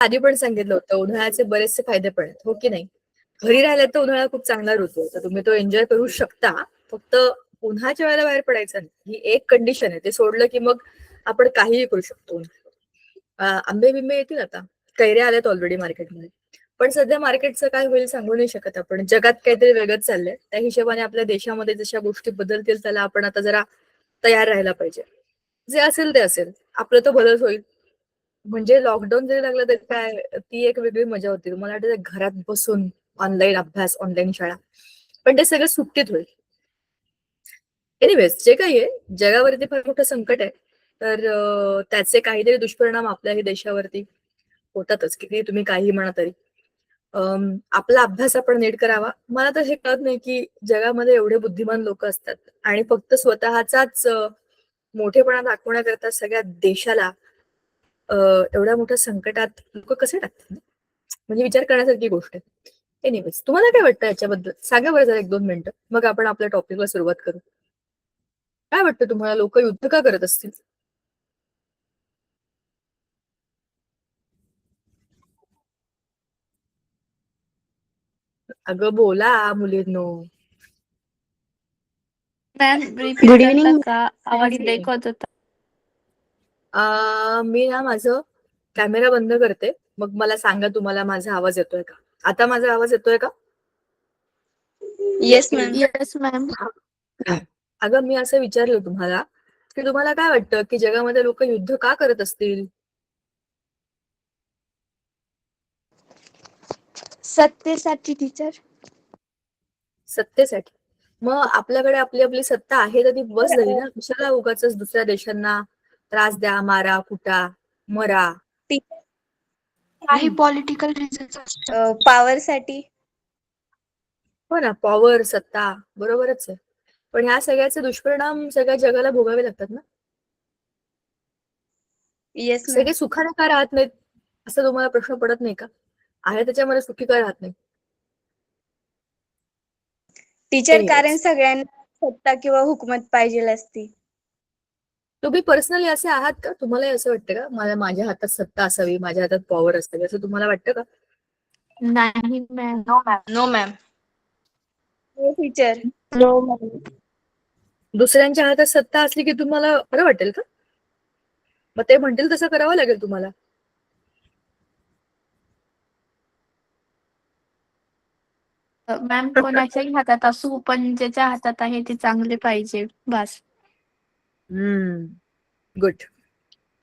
आधी पण सांगितलं होतं, उन्हाळ्याचे बरेचसे फायदे पण आहेत, हो की नाही? घरी राहिल्यात तर उन्हाळा खूप चांगला ऋतू आहे, तर तुम्ही तो एन्जॉय करू शकता. फक्त उन्हाच्या वेळेला बाहेर पडायचं नाही, ही एक कंडिशन आहे. ते सोडलं की मग आपण काहीही करू शकतो उन्हाळ्यात. आंबे-बिंबे येतील आता. कैऱ्या आल्यात ऑलरेडी मार्केटमध्ये. पण सध्या मार्केटचं काय होईल सांगू नाही शकत आपण. जगात काहीतरी वेगळंच चाललंय. त्या हिशोबाने आपल्या देशामध्ये जशा गोष्टी बदलतील त्याला आपण आता जरा तयार राहायला पाहिजे. जे असेल ते असेल. आपलं तर भलंच होईल. म्हणजे लॉकडाऊन जरी लागलं तरी काय ती एक वेगळी मजा होती. मला वाटतं घरात बसून ऑनलाईन अभ्यास, ऑनलाईन शाळा. पण ते सगळं सुट्टीत होईल. एनिवेज जे काही आहे, जगावरती फार मोठं संकट आहे. तर त्याचे काहीतरी दुष्परिणाम आपल्याही देशावरती होतातच. किती तुम्ही काहीही म्हणा तरी. आपला अभ्यास आपण नीट करावा. मला तर हे कळत नाही, की जगामध्ये एवढे बुद्धिमान लोकं असतात आणि फक्त स्वतःचाच मोठेपणा दाखवण्याकरता सगळ्या देशाला अ, एवढ्या मोठ्या संकटात लोकं कसे टाकतात ना? म्हणजे विचार करण्यासारखी गोष्ट आहे. एनिवेज तुम्हाला काय वाटतं याच्याबद्दल? सांगा बरं जरा 1-2 मिनिटं. मग आपण आपल्या टॉपिकला सुरुवात करू. काय वाटतं तुम्हाला लोकं युद्ध का करत असतील? अगं बोला मुलींनो. मॅम रिपीट गुड करता इव्हनिंग. का? आवाज ब्रेक होत होता. मी ना माझं कॅमेरा बंद करते. मग मला सांगा तुम्हाला माझा आवाज येतोय का? आता माझा आवाज येतोय का? Yes ma'am. Yes ma'am. अगं मी असं विचारलं तुम्हाला, की तुम्हाला काय वाटतं, की जगामध्ये लोकं युद्ध का करत असतील? सत्तेसाठी टीचर. सत्तेसाठी. मग आपल्याकडे आपली आपली सत्ता आहे तर ती बस झाली ना. कशाला उगाचच दुसऱ्या देशांना त्रास द्या, मारा, कुटा, मरा. काही पॉलिटिकल रिझन्स असतात. पॉवर साठी. हो ना, पॉवर, सत्ता बरोबरच आहे. पण ह्या सगळ्याचे दुष्परिणाम सगळ्या जगाला भोगावे लागतात ना. Yes ma'am. सगळे सुखाने का राहत नाहीत? असं तुम्हाला प्रश्न पडत नाही का? आहे त्याच्यामध्ये सुखी का राहत नाही? टीचर कारण एनिवेज. सगळ्यांना सत्ता किंवा हुकूमत पाहिजे असती. तुम्ही पर्सनली असे आहात का? तुम्हालाही असं वाटतं का? माझ्या हातात सत्ता असावी, माझ्या हातात पॉवर असावी असं तुम्हाला वाटतं का? नाही मॅम. No ma'am. हो टीचर. No ma'am. दुसऱ्यांच्या हातात सत्ता असली की तुम्हाला बरं वाटेल का? मग ते म्हणतील तसं करावं लागेल तुम्हाला. मॅम कोणाच्याही हातात असू पण ज्याच्या हातात आहे ते चांगले पाहिजे बस. गुड.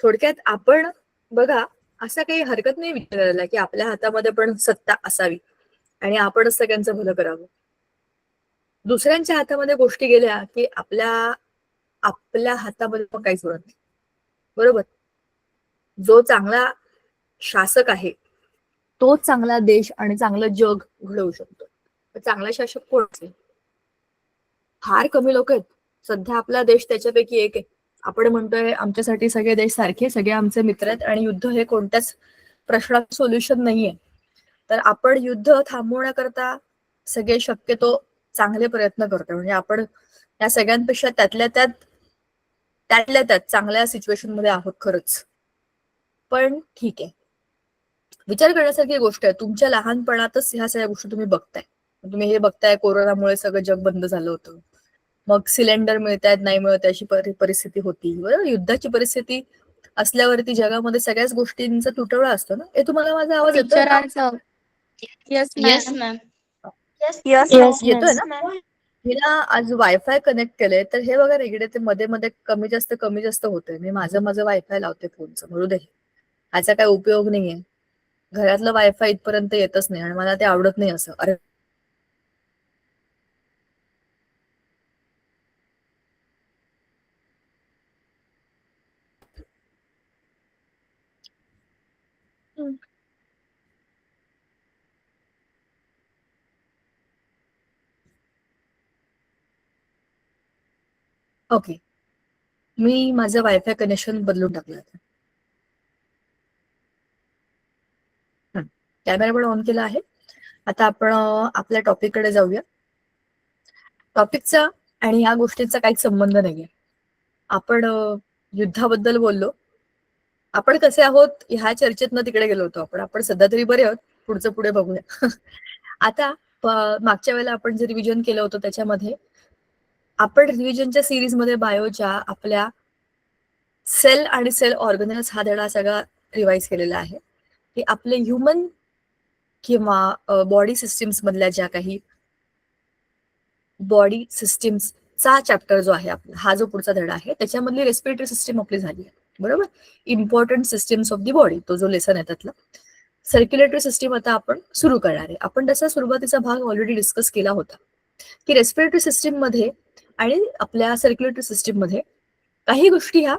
थोडक्यात आपण बघा असं काही हरकत नाही विचारायला, की आपल्या हातामध्ये पण सत्ता असावी आणि आपणच सगळ्यांचं भलं करावं. दुसऱ्यांच्या हातामध्ये गोष्टी गेल्या, की आपल्या आपल्या हातामध्ये पण काहीच उरत नाही. बरोबर? जो चांगला शासक आहे, तोच चांगला देश आणि चांगलं जग घडवू शकतो. तर चांगला शासक कोण असेल? फार कमी लोक आहेत. सध्या आपला देश त्याच्यापैकी एक आहे. आपण म्हणतोय आमच्यासाठी सगळे देश सारखे, सगळे आमचे मित्र आहेत आणि युद्ध हे कोणत्याच प्रश्नाचं सोल्युशन नाहीये. तर आपण युद्ध थांबवण्याकरता सगळे शक्यतो चांगले प्रयत्न करतोय. म्हणजे आपण या सगळ्यांपेक्षा त्यातल्या त्यात चांगल्या सिच्युएशन मध्ये आहोत खरंच. पण ठीक आहे. विचार करण्यासारखी गोष्ट आहे. तुमच्या लहानपणातच ह्या सगळ्या गोष्टी तुम्ही बघताय. तुम्ही हे बघताय कोरोनामुळे सगळं जग बंद झालं होतं. मग सिलेंडर मिळतायत, नाही मिळत अशी परिस्थिती होती. बरोबर? युद्धाची परिस्थिती असल्यावरती जगामध्ये सगळ्याच गोष्टींचा तुटवडा असतो ना. हे तुम्हाला माझा आवाज येतोय टीचर ना? आज yes yes ma'am. Ma'am. Yes येतोय मॅम. ना? मी ना आज वायफाय कनेक्ट केलंय तर हे बघा इकडे ते मध्ये मध्ये कमी जास्त होतंय. मी माझं वायफाय लावते फोनचं. म्हणू दे. ह्याचा काही उपयोग नाहीये. घरातलं वायफाय इथपर्यंत येतच नाही आणि मला ते आवडत नाही असं. अरे ओके. मी माझं वायफाय कनेक्शन बदलून टाकलं आता. कॅमेरा पण ऑन केला आहे. आता आपण आपल्या टॉपिककडे जाऊया. टॉपिकचा आणि या गोष्टीचा काहीच संबंध नाहीये. आपण युद्धाबद्दल बोललो आपण कसे आहोत ह्या चर्चेतनं तिकडे गेलो होतो आपण सध्या तरी बरे आहोत, पुढचं पुढे बघूया. आता मागच्या वेळेला आपण जे रिव्हिजन केलं होतं त्याच्यामध्ये आपण रिव्हिजनच्या सिरीजमध्ये बायोच्या आपल्या सेल आणि सेल ऑर्गनल्स हा धडा सगळा रिवाइज केलेला आहे, की आपले ह्युमन किंवा बॉडी सिस्टीम्स मधल्या ज्या काही बॉडी सिस्टीम्सचा चॅप्टर जो आहे आपला, हा जो पुढचा धडा आहे त्याच्यामधली रेस्पिरेटरी सिस्टीम आपली झाली आहे, बरोबर. Important systems of the body तो जो लेसन आहे त्यातला. सर्क्युलेटरी सिस्टीम आता आपण सुरू करणार आहे. आपण त्याचा सुरुवातीचा भाग ऑलरेडी डिस्कस केला होता, की रेस्पिरेटरी सिस्टीम मध्ये आणि आपल्या सर्क्युलेटरी सिस्टीम मध्ये काही गोष्टी ह्या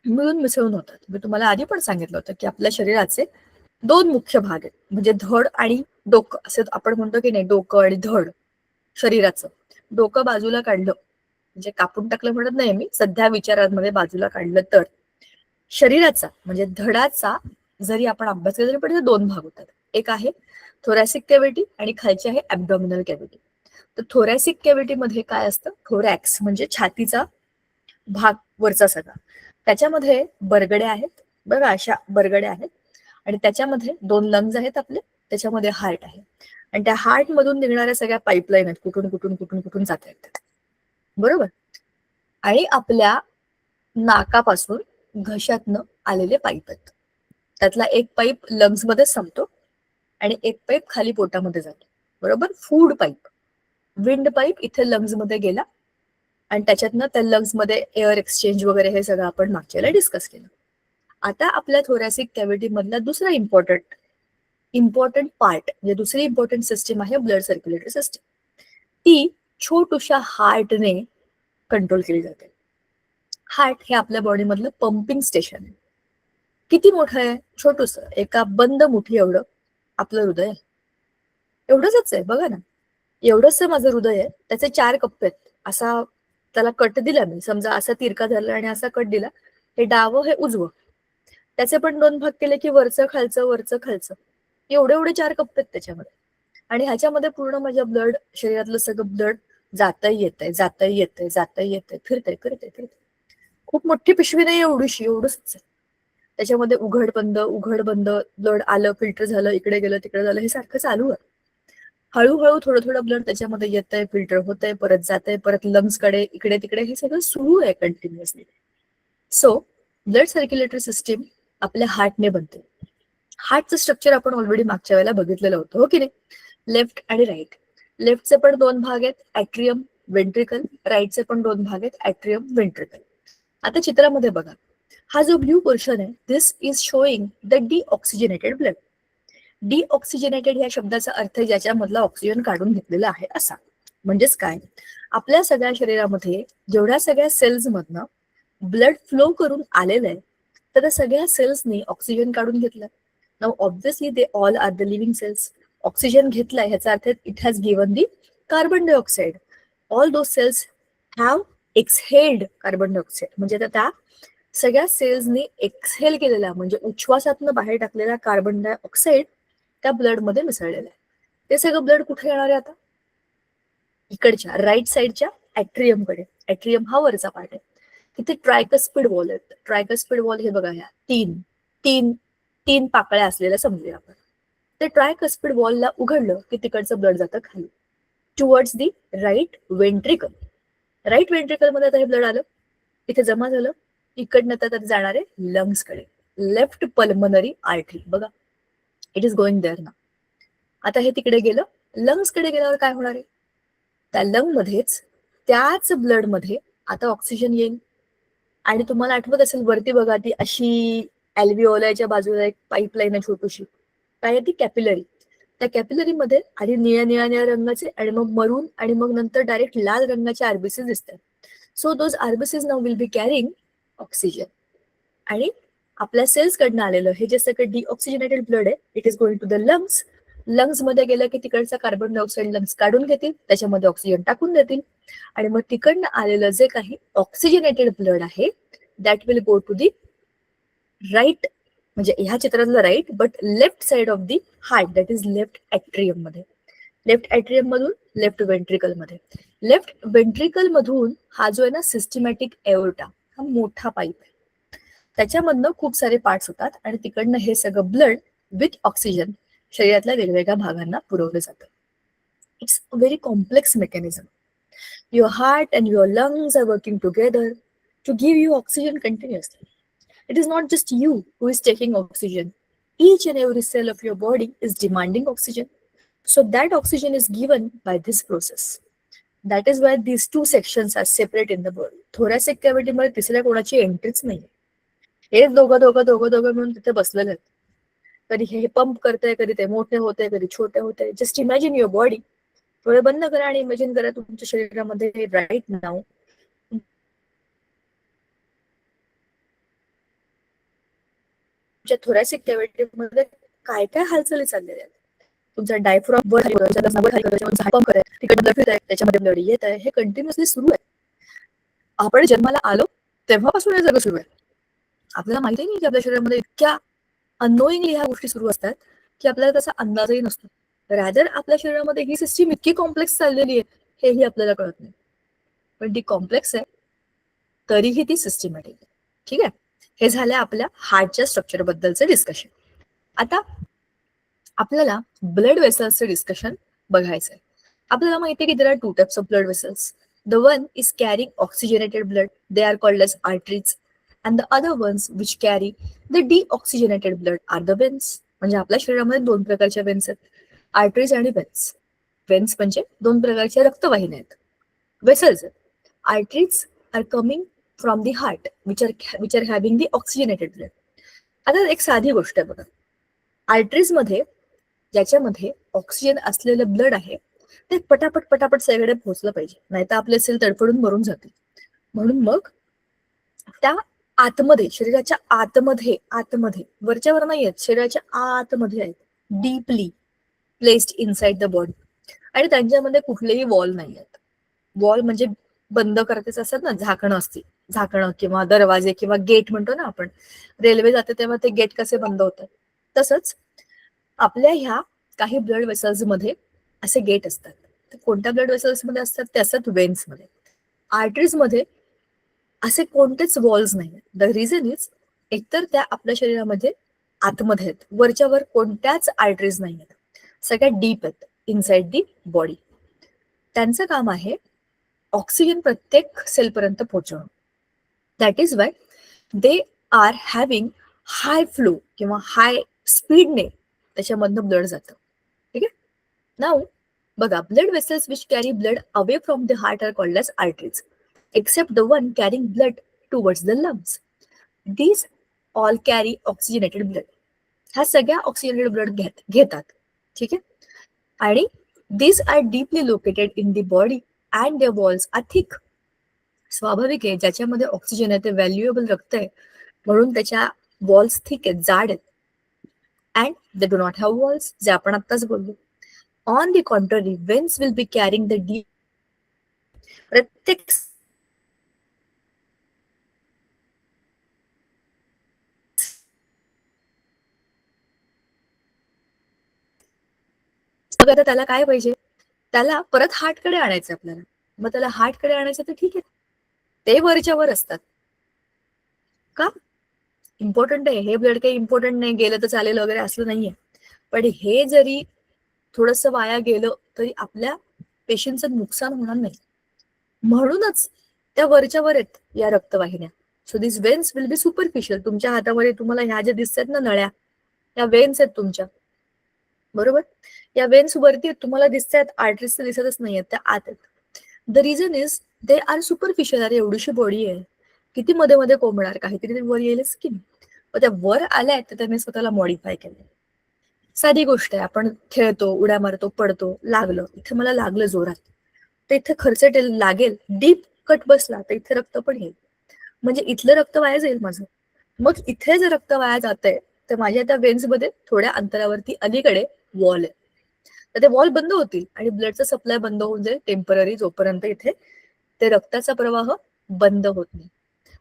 मिळून मिसळून होतात. मी तुम्हाला आधी पण सांगितलं होतं की आपल्या शरीराचे 2 मुख्य भाग आहेत, म्हणजे धड आणि डोकं असे आपण म्हणतो की नाही, डोकं आणि धड शरीराचं. डोकं बाजूला काढलं म्हणजे कापून टाकलं म्हणत नाही मी, सध्या विचारांमध्ये बाजूला काढलं तर शरीराचा म्हणजे धडाचा जरी आपण अभ्यास केला तरी पण 2 भाग होतात. एक आहे थोरॅसिक कॅव्हिटी आणि खालची आहे ऍब्डॉमिनल कॅव्हिटी. तर थोरॅसिक कॅव्हिटी मध्ये काय असतं, थोरॅक्स म्हणजे छातीचा भाग वरचा सगळा, त्याच्यामध्ये बरगड्या आहेत बघा, अशा बरगड्या आहेत आणि त्याच्यामध्ये 2 लंग्स आहेत आपले, त्याच्यामध्ये हार्ट आहे आणि त्या हार्ट मधून निघणाऱ्या सगळ्या पाईपलाईन आहेत, कुठून कुठून कुठून कुठून जात आहेत, बरोबर. आणि आपल्या नाकापासून घशातनं आलेले पाईप आहेत. त्यातला एक पाईप लंग्स मध्ये संपतो आणि एक पाईप खाली पोटामध्ये जातो, बरोबर. फूड पाईप, विंड पाईप इथे लंग्स मध्ये गेला आणि त्याच्यातनं त्या लंग्स मध्ये एअर एक्सचेंज वगैरे हे सगळं आपण मागच्या वेळेला डिस्कस केलं. आता आपल्या थोरॅसिक कॅव्हिटी मधला दुसरा इम्पॉर्टंट पार्ट म्हणजे दुसरी इम्पॉर्टंट सिस्टीम आहे ब्लड सर्क्युलेटरी सिस्टीम. ती छोटूशा हार्टने कंट्रोल केली जाते. हार्ट हे आपल्या बॉडी मधलं पंपिंग स्टेशन आहे. किती मोठं आहे, छोटूस, एका बंद मुठी एवढं आपलं हृदय आहे, एवढंच आहे बघा ना, एवढंच माझं हृदय आहे. त्याचे 4 कप्पे आहेत. असा त्याला कट दिला मी, समजा असा तिरका धरला आणि असा कट दिला, हे डावं हे उजवं, त्याचे पण 2 भाग केले की वरचं खालचं एवढे 4 कप्पे आहेत त्याच्यामध्ये. आणि ह्याच्यामध्ये पूर्ण माझ्या ब्लड, शरीरातलं सगळं ब्लड जातही येतंय, फिरतंय. खूप मोठी पिशवी नाही, एवढंच आहे. त्याच्यामध्ये उघड बंद ब्लड आलं, फिल्टर झालं, इकडे गेलं तिकडे झालं, हे सारखं चालू आहे. हळूहळू थोडं ब्लड त्याच्यामध्ये येतंय, फिल्टर होतंय, परत जातंय, परत लंग्स कडे, इकडे तिकडे, हे सगळं सुरू आहे continuously. So blood circulatory system आपल्या हार्टने बनते. हार्टचं स्ट्रक्चर आपण ऑलरेडी मागच्या वेळेला बघितलेलं होतं, हो की नाही. लेफ्ट आणि राईट. लेफ्टचे पण 2 भाग आहेत, ऍट्रियम, वेंट्रिकल. राईटचे पण 2 भाग आहेत, ऍट्रियम, वेंट्रिकल. आता चित्रामध्ये बघा, हा जो ब्ल्यू पोर्शन आहे, this is showing the deoxygenated blood. Deoxygenated या शब्दाचा अर्थ ज्याच्यामधला ऑक्सिजन काढून घेतलेला आहे असा. म्हणजेच काय, आपल्या सगळ्या शरीरामध्ये जेवढ्या सगळ्या सेल्स मधनं ब्लड फ्लो करून आलेलं आहे, तर त्या सगळ्या सेल्सनी ऑक्सिजन काढून घेतलं. Now obviously they all are the living cells. Oxygen घेतलाय ह्याचा अर्थ it has given the carbon dioxide. All those cells have exhaled carbon dioxide. म्हणजे त्या सगळ्या सेल्सनी एक्सहेल केलेला म्हणजे उच्छ्वासातनं बाहेर टाकलेला कार्बन डायऑक्साईड त्या ब्लड मध्ये मिसळलेलं आहे. ते सगळं ब्लड कुठे येणार आहे आता, इकडच्या राईट साईडच्या ऍट्रियम कडे. ऍट्रियम हा वरचा पार्ट आहे, तिथे ट्रायकस्पिड वॉल आहेत. ट्रायकस्पिड वॉल हे बघा, ह्या तीन पाकळ्या असलेल्या समजूया आपण. ते ट्रायकस्पिड वॉलला उघडलं की तिकडचं ब्लड जातं खाली towards the right ventricle. Right ventricle मध्ये आता हे ब्लड आलं, इथे जमा झालं, इकडनं तर जाणार आहे लंग्स कडे, लेफ्ट पल्मनरी आर्टरी. बघा, इट इज गोइंग देअर ना. आता हे तिकडे गेलं, लंग्स कडे गेल्यावर काय होणार आहे, त्या लंग मध्येच त्याच ब्लड मध्ये आता ऑक्सिजन येईल. आणि तुम्हाला आठवत असेल वरती बघा, ती अशी अल्व्हिओलाच्या बाजूला एक पाईपलाईन आहे छोटीशी, काय आहे ती, कॅपिलरी. त्या कॅपिलरी मध्ये आधी निळ्या रंगाचे आणि मग मरून आणि मग नंतर डायरेक्ट लाल रंगाचे आरबीसीज दिसतात. So those RBCs now will be carrying oxygen. आणि आपल्या सेल्स कडनं आलेलं हे जे सगळं डीऑक्सिजनेटेड ब्लड आहे, it is going to the lungs. Lungs मध्ये गेलं की तिकडचा कार्बन डायऑक्साईड लंग्स काढून घेतील, त्याच्यामध्ये ऑक्सिजन टाकून देतील आणि मग तिकडनं आलेलं जे काही ऑक्सिजनेटेड ब्लड आहे that will go to the right, म्हणजे ह्या चित्रातलं right but left side of the heart, that is left atrium मध्ये. लेफ्ट ऍट्रियम मधून लेफ्ट वेंट्रिकल मध्ये. लेफ्ट वेंट्रिकल मधून हा जो आहे ना सिस्टमॅटिक एओर्टा, हा मोठा पाईप आहे. त्याच्यामधनं खूप सारे पार्ट्स होतात आणि तिकडनं हे सगळं ब्लड विथ ऑक्सिजन शरीरातल्या वेगवेगळ्या भागांना पुरवलं जातं. It's a very complex mechanism. Your heart and your lungs are working together to give you oxygen continuously. It is not just you who is taking oxygen. Each and every cell of your body is demanding oxygen. So that oxygen is given by this process. That is why these two sections are separate in the body. Thoracic cavity मध्ये तिसऱ्या कोणाची एंट्रीच नाही. हे दोघं दोघं दोघं दोघं मिळून तिथे बसलेले आहेत. कधी हे पंप करते, कधी ते मोठे होते, कधी छोटे होते. Just imagine your body. डोळे बंद करा आणि इमॅजिन करा तुमच्या शरीरामध्ये राईट नाव थोरॅसिक कॅव्हिटी मध्ये काय काय हालचाली चाललेल्या आहेत. तुमचा डायफ्राम वर पंप करत तिकडे ब्लड फिरत आहे, त्याच्यामध्ये ब्लड येत आहे, हे कंटिन्युअसली सुरू आहे. आपण जन्माला आलो तेव्हापासून हे सगळं सुरू आहे. आपल्याला माहिती नाही की आपल्या शरीरामध्ये इतक्या अनोईंगली ह्या गोष्टी सुरू असतात की आपल्याला त्याचा अंदाजही नसतो. रॅदर आपल्या शरीरामध्ये ही सिस्टीम इतकी कॉम्प्लेक्स चाललेली आहे हेही आपल्याला कळत नाही. पण ती कॉम्प्लेक्स आहे तरीही ती सिस्टमॅटिक आहे. ठीक आहे. हे झालं आपल्या हार्टच्या स्ट्रक्चर बद्दलचं डिस्कशन. आता आपल्याला ब्लड वेसल्सचं डिस्कशन बघायचंय. आपल्याला माहिती आहे की there are 2 types of blood vessels. The one is carrying oxygenated blood, they are called as arteries, and the other ones which carry the deoxygenated blood are the veins. म्हणजे आपल्या शरीरामध्ये 2 प्रकारच्या veins आहेत, आर्टरीज आणि veins. Veins म्हणजे 2 प्रकारच्या रक्तवाहिन्या आहेत, वेसल्स आहेत. Arteries are coming from the heart which are having the oxygenated blood. आता एक साधी गोष्ट आहे बघा, आर्टरीज मध्ये ज्याच्यामध्ये ऑक्सिजन असलेलं ब्लड आहे ते पटापट पटापट सगळीकडे पोहोचलं पाहिजे, नाही तर आपले सेल तडफडून मरून जातील. म्हणून मग त्या आतमध्ये, शरीराच्या आतमध्ये आतमध्ये वरच्यावर नाही आहेत, शरीराच्या आतमध्ये आहेत, deeply placed inside the body. आणि त्यांच्यामध्ये कुठलेही वॉल नाही आहेत. वॉल म्हणजे बंद करतेच असतात ना, झाकणं असतील, झाकणं किंवा दरवाजे किंवा गेट म्हणतो ना आपण, रेल्वे जाते तेव्हा ते गेट कसे बंद होतात, तसंच आपल्या ह्या काही ब्लड वेसल्स मध्ये असे गेट असतात. कोणत्या ब्लड वेसल्स मध्ये असतात ते असतात वेन्स मध्ये. आर्टरीज मध्ये असे कोणतेच वॉल्स नाही. द रिझन इज एकतर त्या आपल्या शरीरामध्ये आतमध्ये आहेत, वरच्या वर कोणत्याच आर्टरीज नाही आहेत, सगळ्यात डीप आहेत इनसाइड दी बॉडी. त्यांचं काम आहे ऑक्सिजन प्रत्येक सेलपर्यंत पोहोचवणं. That is why they are having high flow किंवा हाय स्पीडने त्याच्यामधनं ब्लड जातं. ठीक आहे. नाऊ बघा, blood vessels which carry blood away from the heart are called as arteries, except the one carrying blood towards the lungs. These all carry oxygenated blood. ह्या सगळ्या oxygenated blood घेतात. ठीक आहे. आणि these are deeply located in the body and their walls are thick. स्वाभाविक आहे, ज्याच्यामध्ये oxygen आहे ते व्हॅल्युएबल रक्त आहे म्हणून त्याच्या वॉल्स थिक आहेत, जाड आहेत. And they do not have walls, जे आपण आत्ताच बोललो. On the contrary, veins will be carrying the deep. प्रत्येक आता त्याला काय पाहिजे, त्याला परत हार्टकडे आणायचं आपल्याला. मग त्याला हार्टकडे आणायचं तर ठीक आहे, ते वरच्या वर असतात. का इम्पॉर्टंट आहे हे ब्लड, काही इम्पॉर्टंट नाही, गेलं तर चालेल वगैरे असलं नाहीये. पण हे जरी थोडस वाया गेलं तरी आपल्या पेशंटचं नुकसान होणार नाही, म्हणूनच त्या वरच्या वर आहेत या रक्तवाहिन्या. So this veins will be superficial. तुमच्या हातामध्ये तुम्हाला ह्या ज्या दिसतात ना नळ्या, या वेन्स आहेत तुमच्या, बरोबर. या वेन्स वरती तुम्हाला दिसतात, आर्टरीज तर दिसतच नाहीयेत, त्या आत आहेत. The reason is they are superficial. अरे एवढीशी बॉडी आहे, किती मध्ये मध्ये कोंबणार, काहीतरी वर येईलच की. त्या वर आल्या तर त्याने स्वतःला मॉडिफाय केलं. साधी गोष्ट आहे, आपण खेळतो, उड्या मारतो, पडतो, लागलं, इथे मला लागलं जोरात, तर इथे खर्चट लागेल, डीप कट बसला तर इथे रक्त पण येईल, म्हणजे इथलं रक्त वाया जाईल माझं. मग इथे जर रक्त वाया जातंय तर माझ्या त्या वेन्स मध्ये थोड्या अंतरावरती अलीकडे वॉल आहे, तर ते वॉल बंद होतील आणि ब्लडचा सप्लाय बंद होऊन जाईल टेम्पररी, जोपर्यंत इथे ते रक्ताचा प्रवाह बंद होत नाही.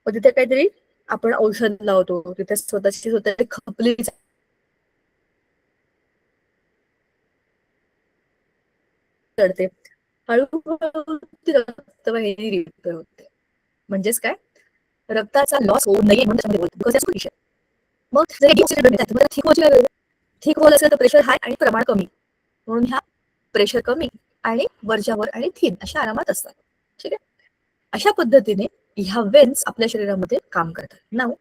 मग तिथे काहीतरी आपण औषध लावतो, तिथे स्वतःची खपली चढते, हळूहळू ती रक्तवाहिनी रिपेअर होते. म्हणजेच काय, रक्ताचा लॉस होऊ नये म्हणून त्याच्यामध्ये बोलतो because that's condition. मग जर deoxygenated मिळतात तुम्हाला थिक वॉलची काय गरज आहे? थिक वॉल असेल तर प्रेशर हाय आणि प्रमाण कमी, म्हणून ह्या प्रेशर कमी आणि वरच्यावर आणि थिन अशा आरामात असतात. ठीक आहे, अशा पद्धतीने ह्या वेन्स आपल्या शरीरामध्ये काम करतात. नाव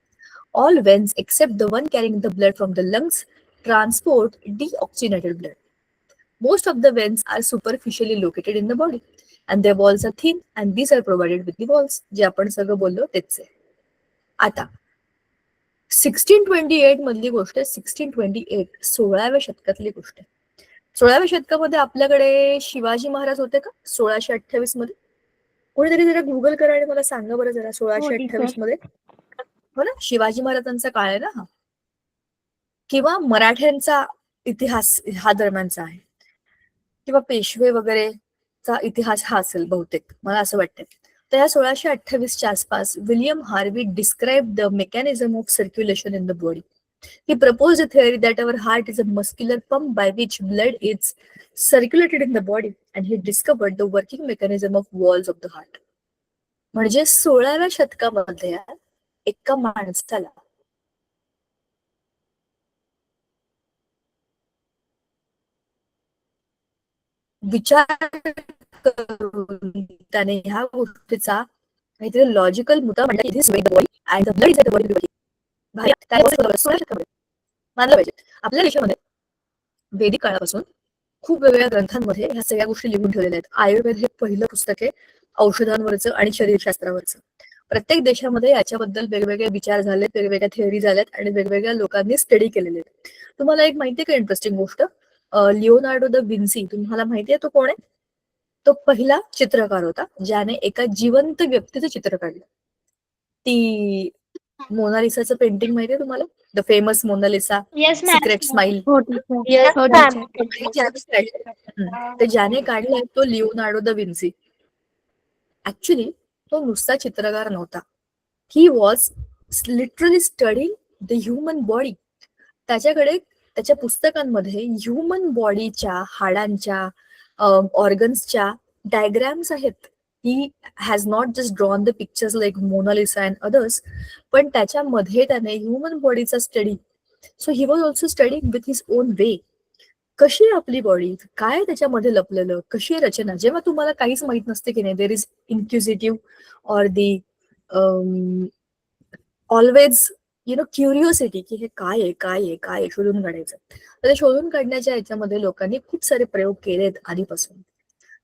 all veins except the one carrying the blood from the lungs transport deoxygenated blood. Most of the veins are superficially located in the body and their walls are thin and these are provided with the walls. जे आपण सगळं बोललो तेच आहे. आता 1628 मधली गोष्ट आहे. 1628 16व्या शतकातली गोष्ट आहे. 16व्या शतकामध्ये आपल्याकडे शिवाजी महाराज होते का 1628 मध्ये? कोणीतरी जरा गुगल करा आणि मला सांगा बरं जरा. 1628 मध्ये हो ना, शिवाजी महाराजांचा काळ आहे ना हा, किंवा मराठ्यांचा इतिहास हा दरम्यानचा आहे, किंवा पेशवे वगैरेचा इतिहास हा असेल बहुतेक, मला असं वाटतं. तर या 1628च्या आसपास William Harvey describe the mechanism of circulation in the body. He proposed a theory that our heart is a muscular pump by which blood is circulated in the body and he discovered the working mechanism of walls of the heart. म्हणजे 16व्या शतकामध्ये एका माणसाला विचार करून त्याने ह्या गोष्टीचा काहीतरी लॉजिकल मुद्दा मांडला की this way the body and the blood is the body. मानलं पाहिजे. आपल्या देशामध्ये वैदिक काळापासून खूप वेगवेगळ्या ग्रंथांमध्ये ह्या सगळ्या गोष्टी लिहून ठेवलेल्या आहेत. आयुर्वेद हे पहिलं पुस्तक आहे औषधांवरचं आणि शरीरशास्त्रावरचं. प्रत्येक देशामध्ये याच्याबद्दल वेगवेगळे विचार झालेत, वेगवेगळ्या थिअरी झाल्यात आणि वेगवेगळ्या लोकांनी स्टडी केलेले आहेत. तुम्हाला एक माहितीये का इंटरेस्टिंग गोष्ट? लिओनार्डो द विन्सी, तुम्हाला माहितीये तो कोण आहे? तो पहिला चित्रकार होता ज्याने एका जिवंत व्यक्तीचं चित्र काढलं. ती मोनालिसाचं पेंटिंग माहितीये तुम्हाला? The famous Mona Lisa, yes ma'am. Secret smile. हो टीचर. येस हो मॅम. टीचर. ते ज्याने काढलाय तो लिओनार्डो द विन्सी. ऍक्च्युली तो नुसता चित्रकार नव्हता. He was literally studying the human body. त्याच्याकडे त्याच्या पुस्तकांमध्ये ह्युमन बॉडीच्या हाडांच्या ऑर्गन्सच्या डायग्राम्स आहेत. He has not just drawn the pictures like Mona Lisa and others, पण त्याच्यामध्ये त्याने ह्युमन बॉडीचा study. So he was also studying with his own way. कशी आहे आपली बॉडी, काय त्याच्यामध्ये लपलेलं, कशी आहे रचना. जेव्हा तुम्हाला काहीच माहित नसते की नाही, there is inquisitive or the always curiosity की हे काय आहे काय आहे काय आहे शोधून काढायचं. तर ते शोधून काढण्याच्या याच्यामध्ये लोकांनी खूप सारे प्रयोग केलेत आधीपासून.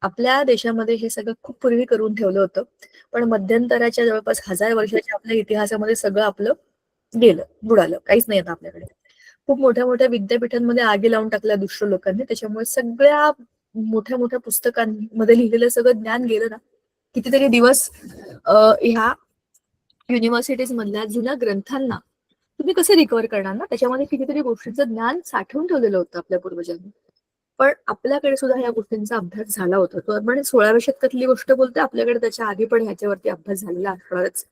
आपल्या देशामध्ये हे सगळं खूप पूर्वी करून ठेवलं होतं, पण मध्यंतराच्या जवळपास 1000 वर्षाच्या आपल्या इतिहासामध्ये सगळं आपलं गेलं, बुडालं, काहीच नाही आता आपल्याकडे. खूप मोठ्या मोठ्या विद्यापीठांमध्ये आगी लावून टाकल्या दुष्ट लोकांनी. त्याच्यामुळे सगळ्या मोठ्या मोठ्या पुस्तकांमध्ये लिहिलेलं सगळं ज्ञान गेलं ना. कितीतरी दिवस ह्या युनिव्हर्सिटीज मधल्या जुन्या ग्रंथांना तुम्ही कसे रिकव्हर करणार ना, त्याच्यामध्ये कितीतरी गोष्टींचं ज्ञान साठवून ठेवलेलं होतं आपल्या पूर्वजांनी. पण आपल्याकडे सुद्धा या गोष्टींचा अभ्यास झाला होता. तो आपण 16व्या शतकातली गोष्ट बोलतोय, आपल्याकडे त्याच्या आधी पण ह्याच्यावरती अभ्यास झालेला असणारच.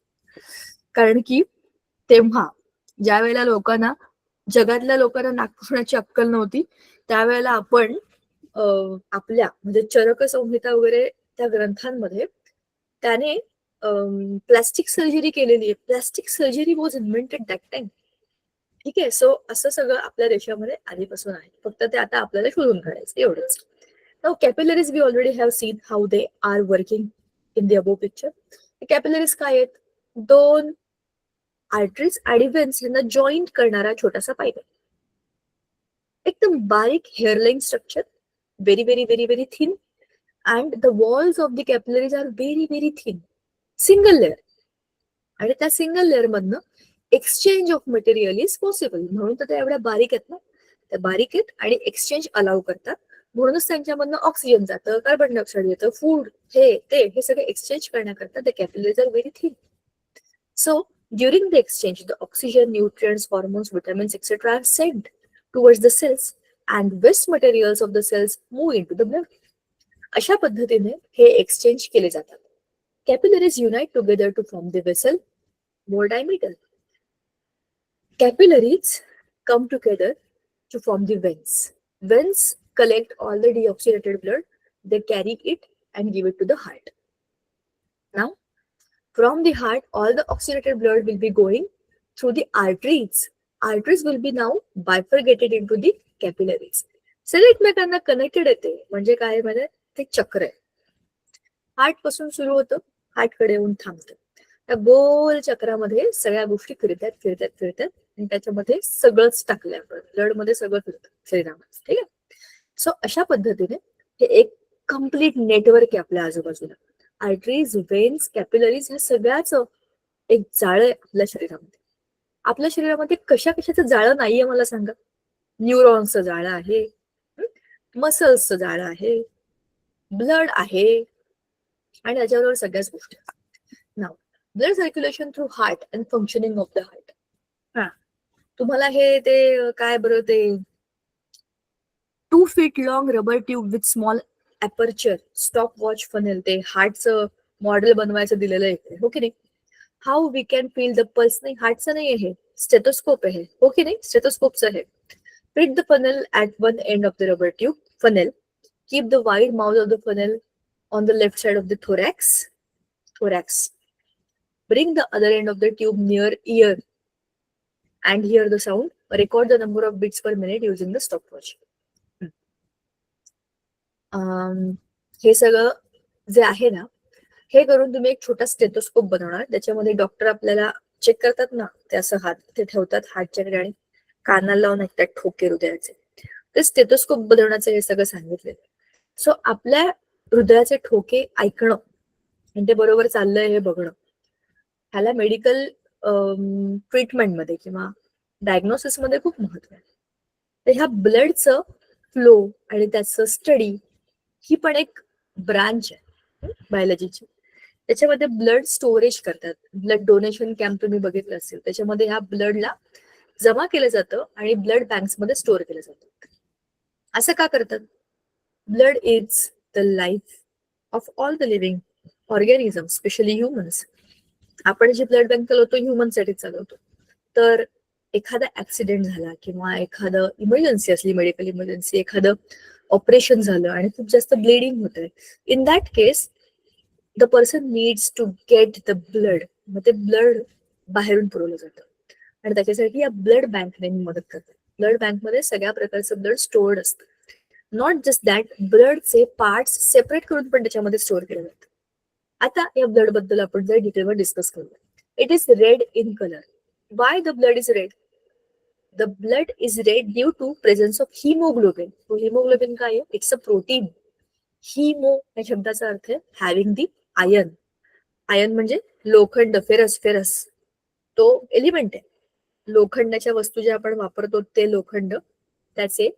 कारण की तेव्हा ज्या वेळेला लोकांना, जगातल्या लोकांना नागपुसण्याची अक्कल नव्हती, त्यावेळेला आपण आपल्या म्हणजे चरक संहिता वगैरे त्या ग्रंथांमध्ये त्याने प्लास्टिक सर्जरी केलेली आहे. Plastic surgery was invented that time. ठीक आहे. सो असं सगळं आपल्या देशामध्ये आधीपासून आहे, फक्त ते आता आपल्याला शोधून काढायचं एवढंच. Now capillaries we already have seen how they are working in the above picture. Capillaries काय आहेत? दोन आर्टरीज आणि वेन्स यांना जॉईंट करणारा छोटासा पाईप आहे. एकदम बारीक hairline structure, very very very very thin, and the walls of the capillaries are very very thin, single layer. आणि त्या सिंगल लेअर मधनं exchange of material is possible. म्हणून तर त्या एवढ्या बारीक आहेत ना, त्या बारीक आहेत आणि एक्सचेंज अलाव करतात. म्हणूनच त्यांच्यामधनं ऑक्सिजन जातं, कार्बन डायऑक्साईड येतं, फूड हे सगळे एक्सचेंज करण्याकरता the capillaries are very thin. So during the exchange, the oxygen, nutrients, hormones, vitamins, etc. are sent towards the cells and waste materials of the cells move into the blood. अशा पद्धतीने हे exchange केले जातात. Capillaries unite together to form the vessel, more diameter. Capillaries come together to form the veins. Veins collect all the deoxygenated blood, they carry it and give it to the heart. Now, From the heart, all the oxygenated blood will be going through the arteries. Arteries will be now bifurcated into the capillaries. सगळे एकमेकांना connected येते. म्हणजे काय म्हणजे ते चक्र आहे. Heart पासून सुरू होतं, हार्टकडे येऊन थांबतं. त्या गोल चक्रामध्ये सगळ्या गोष्टी फिरतात फिरतात फिरतात आणि त्याच्यामध्ये सगळंच टाकलंय आपण. ब्लड मध्ये सगळं फिरतं शरीरामध्ये. ठीक आहे. सो अशा पद्धतीने हे एक कम्प्लीट नेटवर्क आहे आपल्या आजूबाजूला. आर्टरीज, वेन्स, कॅपिलरीज ह्या सगळ्याच एक जाळं आहे आपल्या शरीरामध्ये. आपल्या शरीरामध्ये कशा कशाचं जाळं नाहीये मला सांगा. न्यूरॉन्सचं जाळं आहे, मसल्सचं जाळं आहे, ब्लड आहे आणि त्याच्याबरोबर सगळ्याच गोष्टी. नाव blood circulation through heart and functioning of the heart. हा तुम्हाला हे ते काय बरं ते 2 feet long rubber tube with small aperture stopwatch funnel ते हार्टचं मॉडेल बनवायचं दिलेलं आहे, हो की नाही. How we can feel the pulse. नाही, हार्टचं नाही आहे, स्टेथोस्कोप आहे, हो की नाही. स्टेथोस्कोपचं आहे. Prick the funnel at one end of the rubber tube funnel. Keep the wide mouth of the funnel on the left side of the thorax. Bring the other end of the tube near ear and hear the sound. Record the number of beats per minute using the stopwatch. हे सगळं जे आहे ना, हे करून तुम्ही एक छोटा स्टेथोस्कोप बनवणार. त्याच्यामध्ये डॉक्टर आपल्याला चेक करतात ना, ते असं हात ते ठेवतात हार्टच्याकडे आणि कानाला लावून ऐकतात ठोके हृदयाचे. ते स्टेथोस्कोप बनवण्याचं हे सगळं सांगितलेलं. सो आपल्या हृदयाचे ठोके ऐकणं आणि ते बरोबर चाललंय हे बघणं, ह्याला मेडिकल ट्रीटमेंटमध्ये किंवा डायग्नोसिस मध्ये खूप महत्व आहे. तर ह्या ब्लडचं फ्लो आणि त्याचं स्टडी ही पण एक ब्रांच आहे बायोलॉजीची. त्याच्यामध्ये ब्लड स्टोरेज करतात. ब्लड डोनेशन कॅम्प तुम्ही बघितलं असेल, त्याच्यामध्ये ह्या ब्लडला जमा केलं जातं आणि ब्लड बँक्स मध्ये स्टोअर केलं जातं. असं का करतात? Blood is the life of all the living organism, specially humans. आपण जी ब्लड बँक चालवतो ह्युमनसाठी चालवतो. तर एखादा ऍक्सिडेंट झाला किंवा एखादं इमर्जन्सी असली, मेडिकल इमर्जन्सी, एखादं ऑपरेशन झालं आणि खूप जास्त ब्लिडिंग होत आहे, in that case the person needs to get the blood. मग ते ब्लड बाहेरून पुरवलं जातं आणि त्याच्यासाठी या ब्लड बँकने मदत करतात. ब्लड बँकमध्ये सगळ्या प्रकारचं ब्लड स्टोअर्ड असतं. नॉट जस्ट दॅट, ब्लडचे पार्ट्स सेपरेट करून पण त्याच्यामध्ये स्टोअर केले जातात. आता या ब्लड बद्दल आपण जर डिटेलवर डिस्कस करूया. It is red in colour. Why the blood is red? The blood is red due to presence of haemoglobin. तो हिमोग्लोबिन काय आहे? It's a protein. हिमो या शब्दाचा अर्थ आहे हॅव्हिंग दी आयर्न. आयर्न म्हणजे लोखंड, फेरस तो एलिमेंट आहे. लोखंडाच्या वस्तू ज्या आपण वापरतो ते लोखंड, त्याचे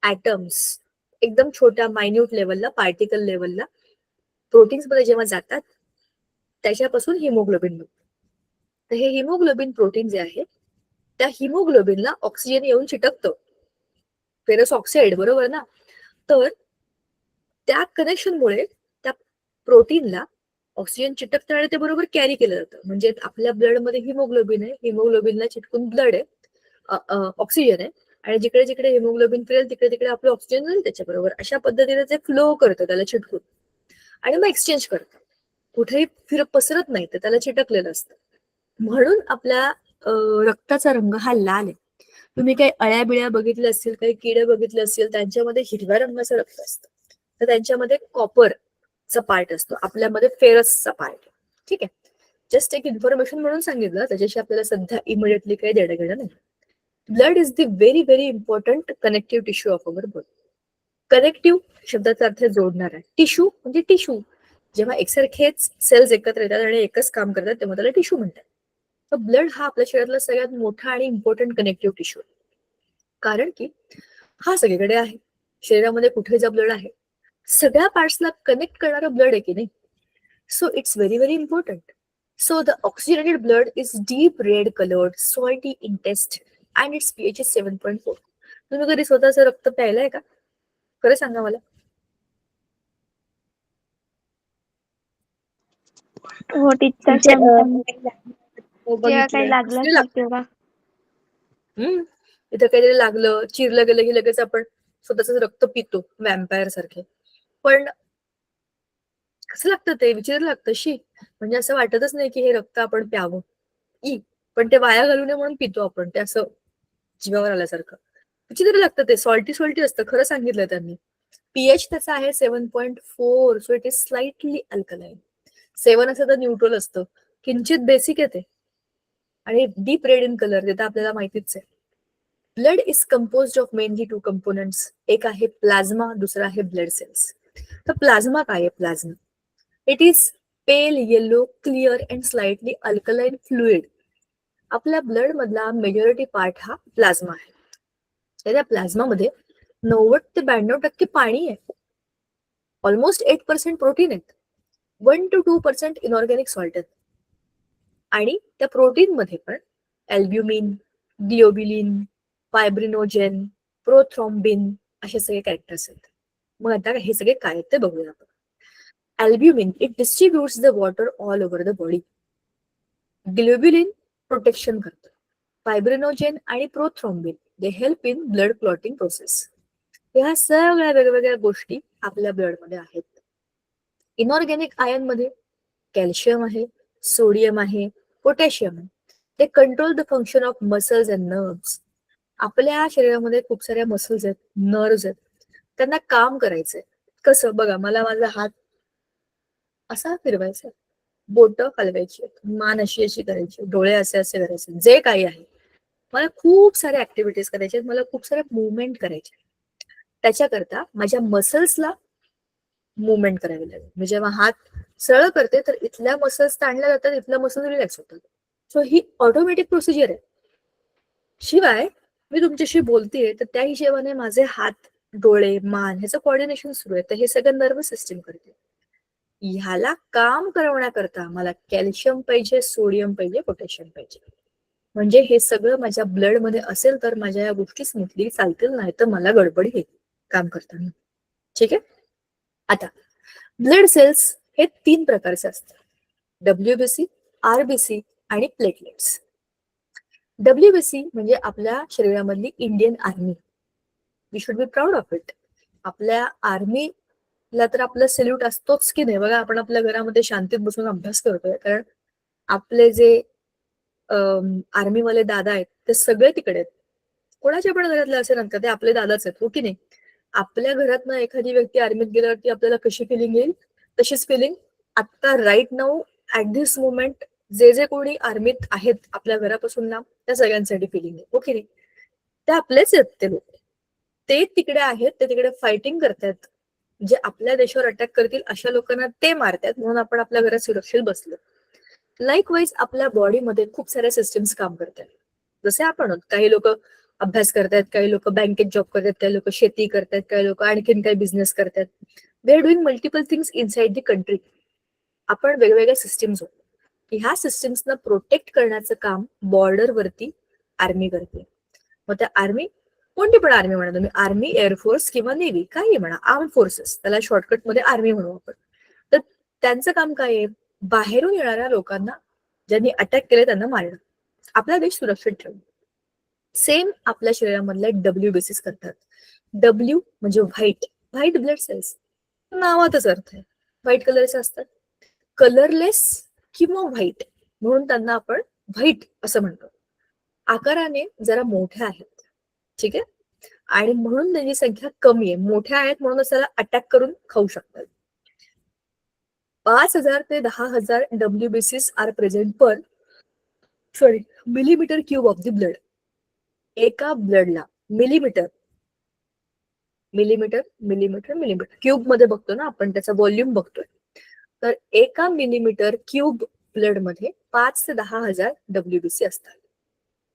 ऍटम्स एकदम छोट्या मायन्यूट लेवलला, पार्टिकल लेवलला प्रोटीन्स मध्ये जेव्हा जातात त्याच्यापासून हिमोग्लोबिन बनतं. तर हे हिमोग्लोबिन प्रोटीन जे आहे त्या हिमोग्लोबिनला ऑक्सिजन येऊन चिटकतं, फेरस ऑक्साईड, बरोबर ना. तर त्या कनेक्शनमुळे त्या प्रोटीनला ऑक्सिजन चिटकतं आणि ते बरोबर कॅरी केलं जातं. म्हणजे आपल्या ब्लडमध्ये हिमोग्लोबिन आहे, हिमोग्लोबिनला चिटकून ब्लड आहे, ऑक्सिजन आहे आणि जिकडे जिकडे हिमोग्लोबिन फिरेल तिकडे तिकडे आपलं ऑक्सिजन जाईल त्याच्याबरोबर. अशा पद्धतीने ते फ्लो करतं त्याला चिटकून आणि मग एक्सचेंज करतं. कुठेही पसरत नाही, तर त्याला चिटकलेलं असतं. म्हणून आपल्या रक्ताचा रंग हा लाल आहे. तुम्ही काही अळ्या बिळ्या बघितल्या असतील, काही किडे बघितले असतील, त्यांच्यामध्ये हिरव्या रंगाचं रक्त असतं. तर त्यांच्यामध्ये कॉपरचा पार्ट असतो, आपल्यामध्ये फेरसचा पार्ट. ठीक आहे. जस्ट एक इन्फॉर्मेशन म्हणून सांगितलं, त्याच्याशी आपल्याला सध्या इमिडिएटली काही देणं घेणं नाही. Blood is the very very important connective tissue of our body. Connective शब्दाचा अर्थ जोडणार आहे. टिश्यू म्हणजे टिश्यू. जेव्हा एकसारखेच सेल्स एकत्र येतात आणि एकच काम करतात तेव्हा त्याला टिश्यू म्हणतात. तर ब्लड हा आपल्या शरीरातला सगळ्यात मोठा आणि इम्पॉर्टंट कनेक्टिव्ह टिश्यू आहे. कारण की हा सगळीकडे आहे. शरीरामध्ये कुठे जा ब्लड आहे, सगळ्या पार्ट्सला कनेक्ट करणारं ब्लड आहे की नाही. So it's very very important. So the oxygenated blood is deep red coloured, salty in taste and its pH इज 7.4. तुम्ही कधी स्वतःचं रक्त प्यायलंय का? खरं सांगा मला. हो टीचर, टीचर जेव्हा काही लागलं असेल तेव्हा. इथं काहीतरी लागलं, चिरलं गेलं की लगेच आपण स्वतःच रक्त पितो, वॅम्पायर सारखे. पण कसं लागतं ते विचित्र लागतं शी. म्हणजे असं वाटतच नाही की हे रक्त आपण प्यावं. पण ते वाया घालू नये म्हणून पितो आपण. ते असं जीवावर आल्यासारखं विचित्र लागतं ते. सॉल्टी असतं, खरं सांगितलं त्यांनी. पीएच त्याचा आहे 7.4, so it is slightly alkaline. 7 असं तर न्यूट्रल असतं, किंचित बेसिक आहे ते. आणि डीप रेड इन कलर, ते तर आपल्याला माहितीच आहे. Blood is composed of mainly 2 components. एक आहे प्लाझ्मा, दुसरा आहे ब्लड सेल्स. तर प्लाझ्मा काय आहे? Plasma it is pale yellow clear and slightly alkaline fluid. आपल्या ब्लड मधला मेजॉरिटी पार्ट हा प्लाझ्मा आहे. तर त्या प्लाझ्मामध्ये 90 ते 92% पाणी आहे. ऑलमोस्ट 8% प्रोटीन आहेत. 1 to 2% इनऑर्गॅनिक सॉल्ट आहेत. आणि त्या प्रोटीन मध्ये पण अल्ब्युमिन, ग्लोब्युलिन, फायब्रिनोजेन, प्रोथ्रोम्बिन असे सगळे कॅरेक्टर्स आहेत. मग आता हे सगळे काय आहेत ते बघूया आपण. Albumin it distributes the water all over the body. Globulin protection करतं. फायब्रिनोजेन आणि prothrombin they help in blood clotting process. ह्या सगळ्या वेगवेगळ्या गोष्टी आपल्या ब्लडमध्ये आहेत. इनऑर्गॅनिक आयन मध्ये कॅल्शियम आहे, सोडियम आहे, पोटॅशियम आहे. ते control the function of muscles and nerves. आपल्या शरीरामध्ये खूप साऱ्या मसल्स आहेत, नर्व्स आहेत. त्यांना काम करायचंय. कसं बघा, मला माझा हात असा फिरवायचा, बोट हलवायची, मान अशी अशी करायची, डोळे असे असे करायचे, जे काही आहे. मला खूप साऱ्या ऍक्टिव्हिटीज करायच्या आहेत, मला खूप साऱ्या मुवमेंट करायच्या. त्याच्याकरता माझ्या मसल्सला मुवमेंट करावी लागेल. मी जेव्हा हात सरळ करते तर इथल्या मसल्स ताणल्या जातात, इथल्या मसल्स रिलॅक्स होतात. सो ही ऑटोमॅटिक प्रोसिजर आहे. शिवाय मी तुमच्याशी बोलतेय तर त्या हिशेबाने माझे हात, डोळे, मान ह्याचं कोऑर्डिनेशन सुरू आहे. तर हे सगळं नर्वस सिस्टीम करते. ह्याला काम करवण्याकरता मला कॅल्शियम पाहिजे, सोडियम पाहिजे, पोटॅशियम पाहिजे. म्हणजे हे सगळं माझ्या ब्लड मध्ये असेल तर माझ्या या गोष्टी स्मूथली चालतील, नाही तर मला गडबड येईल काम करताना. ठीक आहे. आता ब्लड सेल्स हे 3 प्रकारचे असतात. डब्ल्यूबीसी, आरबीसी आणि प्लेटलेट्स. डब्ल्यूबीसी म्हणजे आपल्या शरीरामधली Indian army. We should be proud of it. आपल्या आर्मीला तर आपलं सल्यूट असतोच की नाही. बघा, आपण आपल्या घरामध्ये शांतीत बसून अभ्यास करतोय, कारण आपले जे आर्मीवाले दादा आहेत ते सगळे तिकडे आहेत. कोणाच्या पण घरातले असे नसतात, ते आपले दादाच आहेत, हो की नाही. आपल्या घरातनं एखादी व्यक्ती आर्मीत गेल्यावरती आपल्याला कशी फिलिंग येईल, तशीच फिलिंग आता right now at this moment जे जे कोणी आर्मीत आहेत आपल्या घरापासून लांब, त्या सगळ्यांसाठी फिलिंग आहे, हो की नाही. ते आपलेच आहेत ते लोक. ते तिकडे आहेत, ते तिकडे फायटिंग करतात. जे आपल्या देशावर अटॅक करतील अशा लोकांना ते मारतात, म्हणून आपण आपल्या घरात सुरक्षित बसलो. लाईकवाईज आपल्या बॉडीमध्ये खूप साऱ्या सिस्टम्स काम करतात. जसे आपण काही लोक अभ्यास करतात, काही लोक बँकेत जॉब करतात, काही लोक शेती करतात, काही लोक आणखीन काही बिझनेस करतात. They are doing multiple things inside the country. आपण वेगवेगळ्या सिस्टीम्स होतो. ह्या सिस्टीम्सना प्रोटेक्ट करण्याचं काम बॉर्डरवरती आर्मी करते. मग त्या आर्मी, कोणती पण आर्मी म्हणा तुम्ही, आर्मी, एअरफोर्स किंवा नेव्ही, काही म्हणा, आर्म फोर्सेस, त्याला शॉर्टकट मध्ये आर्मी म्हणू आपण. तर त्यांचं काम काय आहे? बाहेरून येणाऱ्या लोकांना, ज्यांनी अटॅक केले त्यांना मारणं, आपला देश सुरक्षित ठेवणं. सेम आपल्या शरीरामधल्या डब्ल्यूबीसीस करतात. डब्ल्यू म्हणजे व्हाईट, व्हाईट ब्लड सेल्स, नावातच अर्थ आहे, व्हाईट कलरचे असतात. कलरलेस किंवा व्हाईट म्हणून त्यांना आपण व्हाईट असं म्हणतो. आकाराने जरा मोठ्या आहेत, ठीक आहे, आणि म्हणून त्यांची संख्या कमी आहे. मोठ्या आहेत म्हणूनच त्याला अटॅक करून खाऊ शकतात. 5,000 ते 10,000 डब्ल्यूबीसीस are present per millimetre cube of the blood. एका ब्लडला millimetre, millimetre, millimetre, millimetre cube मध्ये बघतो ना आपण, त्याचा व्हॉल्यूम बघतोय. तर एका मिलीमीटर क्यूब ब्लड मध्ये 5 ते 10,000 डब्ल्यूबीसी असतात.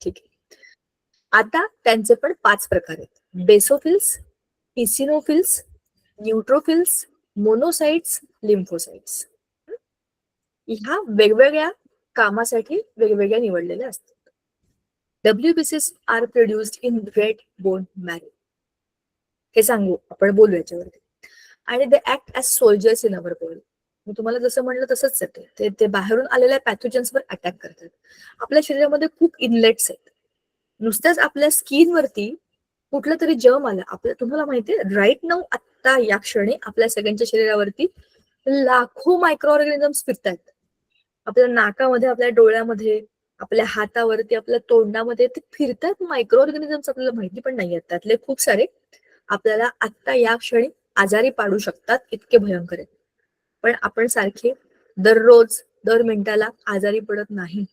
ठीक आहे. आता त्यांचे पण 5 प्रकार आहेत. Basophils, eosinophils, neutrophils, monocytes, lymphocytes. ह्या वेगवेगळ्या कामासाठी वेगवेगळ्या निवडलेल्या असतात. डब्ल्यूबीसीस are produced in red bone marrow. हे सांगू आपण, बोलू याच्यावरती. आणि they act as soldiers in our body. मी तुम्हाला जसं म्हणलं तसंच आहे ते बाहेरून आलेल्या पॅथोजन्सवर अटॅक करतात. आपल्या शरीरामध्ये खूप इनलेट्स आहेत. नुसत्याच आपल्या स्किनवरती कुठलं तरी जर्म आलं, आपल्या, तुम्हाला माहितीये राईट नाऊ आत्ता या क्षणी आपल्या सगळ्यांच्या शरीरावरती लाखो मायक्रो ऑर्गॅनिझम्स फिरतायत आपल्या नाकामध्ये, आपल्या डोळ्यामध्ये, आपल्या हातावरती, आपल्या तोंडामध्ये ते फिरतात मायक्रो ऑर्गॅनिझम्स. आपल्याला माहिती पण नाहीयेत त्यातले खूप सारे आपल्याला आता या क्षणी आजारी पाडू शकतात, इतके भयंकर आहेत. पण आपण सारखे दररोज दर मिनिटाला आजारी पडत नाही,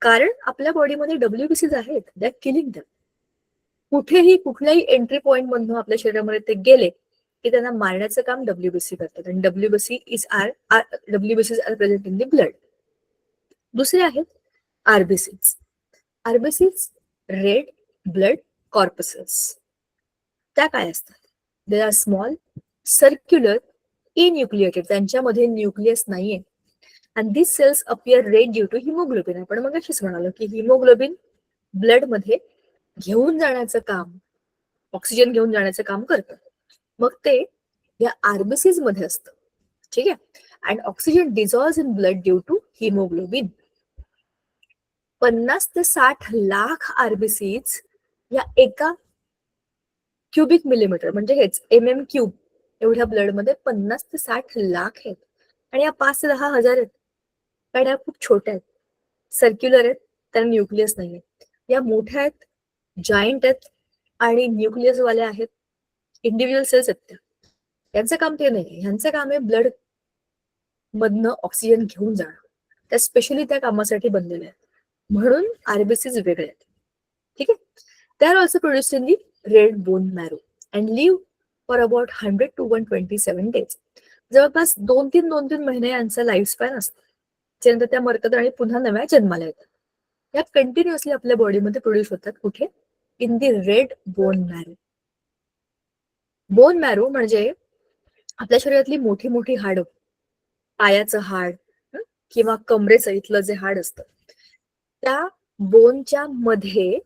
कारण आपल्या बॉडीमध्ये WBCs आहेत, दॅ किलिंग दॅम. कुठेही कुठल्याही एंट्री पॉइंट मधून आपल्या शरीरामध्ये ते गेले की त्यांना मारण्याचं काम WBC करतात. आणि WBCs are present in the blood. दुसरे आहेत RBCs. RBCs red blood corpuscles. त्या काय असतात? They are small circular enucleated. त्यांच्यामध्ये न्यूक्लियस नाहीये. And this cells appear red due to haemoglobin. आपण मग अशीच म्हणालो की हिमोग्लोबिन ब्लड मध्ये घेऊन जाण्याचं काम, ऑक्सिजन घेऊन जाण्याचं काम करतं. मग ते या RBCs मध्ये असतं. ठीक आहे. And oxygen dissolves in blood due to haemoglobin. 50 ते 60 लाख RBCs या एका क्युबिक मिलीमीटर म्हणजे हेच MM³ एवढ्या ब्लड मध्ये 50 ते 60 लाख आहेत. आणि या 5 ते 10 हजार आहेत, कारण या खूप छोट्या आहेत, सर्क्युलर आहेत, त्यांना न्यूक्लियस नाहीये. या मोठ्या आहेत, जायंट आहेत आणि न्यूक्लियस वाल्या आहेत, इंडिव्हिज्युअल सेल्स आहेत त्या. यांचं काम ते नाही. ह्यांचं काम आहे ब्लड मधनं ऑक्सिजन घेऊन जाणं. त्या स्पेशली त्या कामासाठी बनलेल्या आहेत, म्हणून RBCs वेगळे आहेत. ठीक आहे. They are also produced in the red bone marrow and live for about 100 to 127 days. जवळपास 2-3 महिने यांचा लाईफ स्पॅन असतो. त्यानंतर त्या मरतात आणि पुन्हा नव्या जन्माला येतात. या कंटिन्युअसली आपल्या बॉडीमध्ये प्रोड्यूस होतात. कुठे? In the red bone marrow. Bone marrow म्हणजे आपल्या शरीरातली मोठी मोठी हाडं, पायाचं हाड किंवा कमरेचं इथलं जे हाड असतं, त्या बोनच्या मध्ये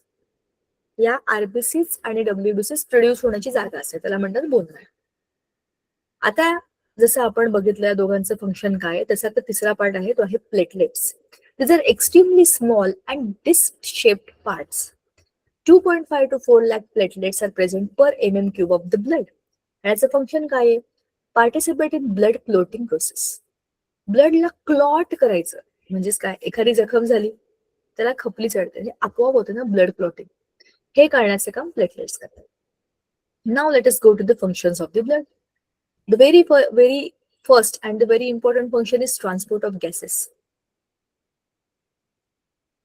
या RBCs आणि WBCs प्रोड्यूस होण्याची जागा असते, त्याला म्हणतात बोन मॅरो. आता जसं आपण बघितलं या दोघांचं फंक्शन काय, तसा तर तिसरा पार्ट आहे, तो आहे platelets. These are extremely small and disc-shaped parts. 2.5 to 4 lakh platelets are present per MM³ of the blood. आणि याचं फंक्शन काय आहे? Participate in blood clotting process. ब्लडला क्लॉट करायचं म्हणजेच काय, एखादी जखम झाली त्याला खपली चढते, हे आपोआप होतं ना ब्लड क्लॉटिंग. हे करण्याचे काम प्लेटलेट्स करतात. Now let us go to the functions of the blood. The very first and the very important function is transport of gases.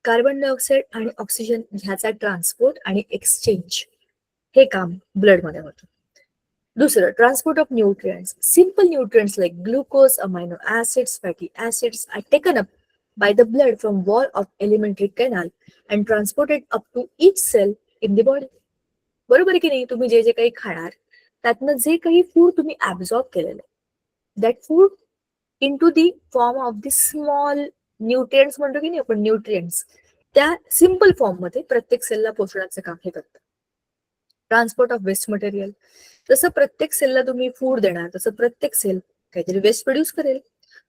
Carbon dioxide आणि ऑक्सिजन ह्याचा ट्रान्सपोर्ट आणि एक्सचेंज हे काम ब्लड मध्ये होतं. दुसरं, transport of nutrients. Simple nutrients like glucose, amino acids, fatty acids are taken up by the blood from wall of alimentary canal and transported up to each cell in the body. बरोबर आहे की नाही? तुम्ही जे जे काही खाणार त्यातनं जे काही फूड तुम्ही ऍब्झॉर्ब केलेलं आहे, that food into the form of the small nutrients म्हणतो की नाही आपण, न्यूट्रिएंट्स, त्या सिंपल फॉर्म मध्ये प्रत्येक सेलला पोहोचण्याचं काम हे करतं. Transport of waste material. जसं प्रत्येक सेलला तुम्ही फूड देणार, तसं प्रत्येक सेल काहीतरी वेस्ट प्रोड्यूस करेल.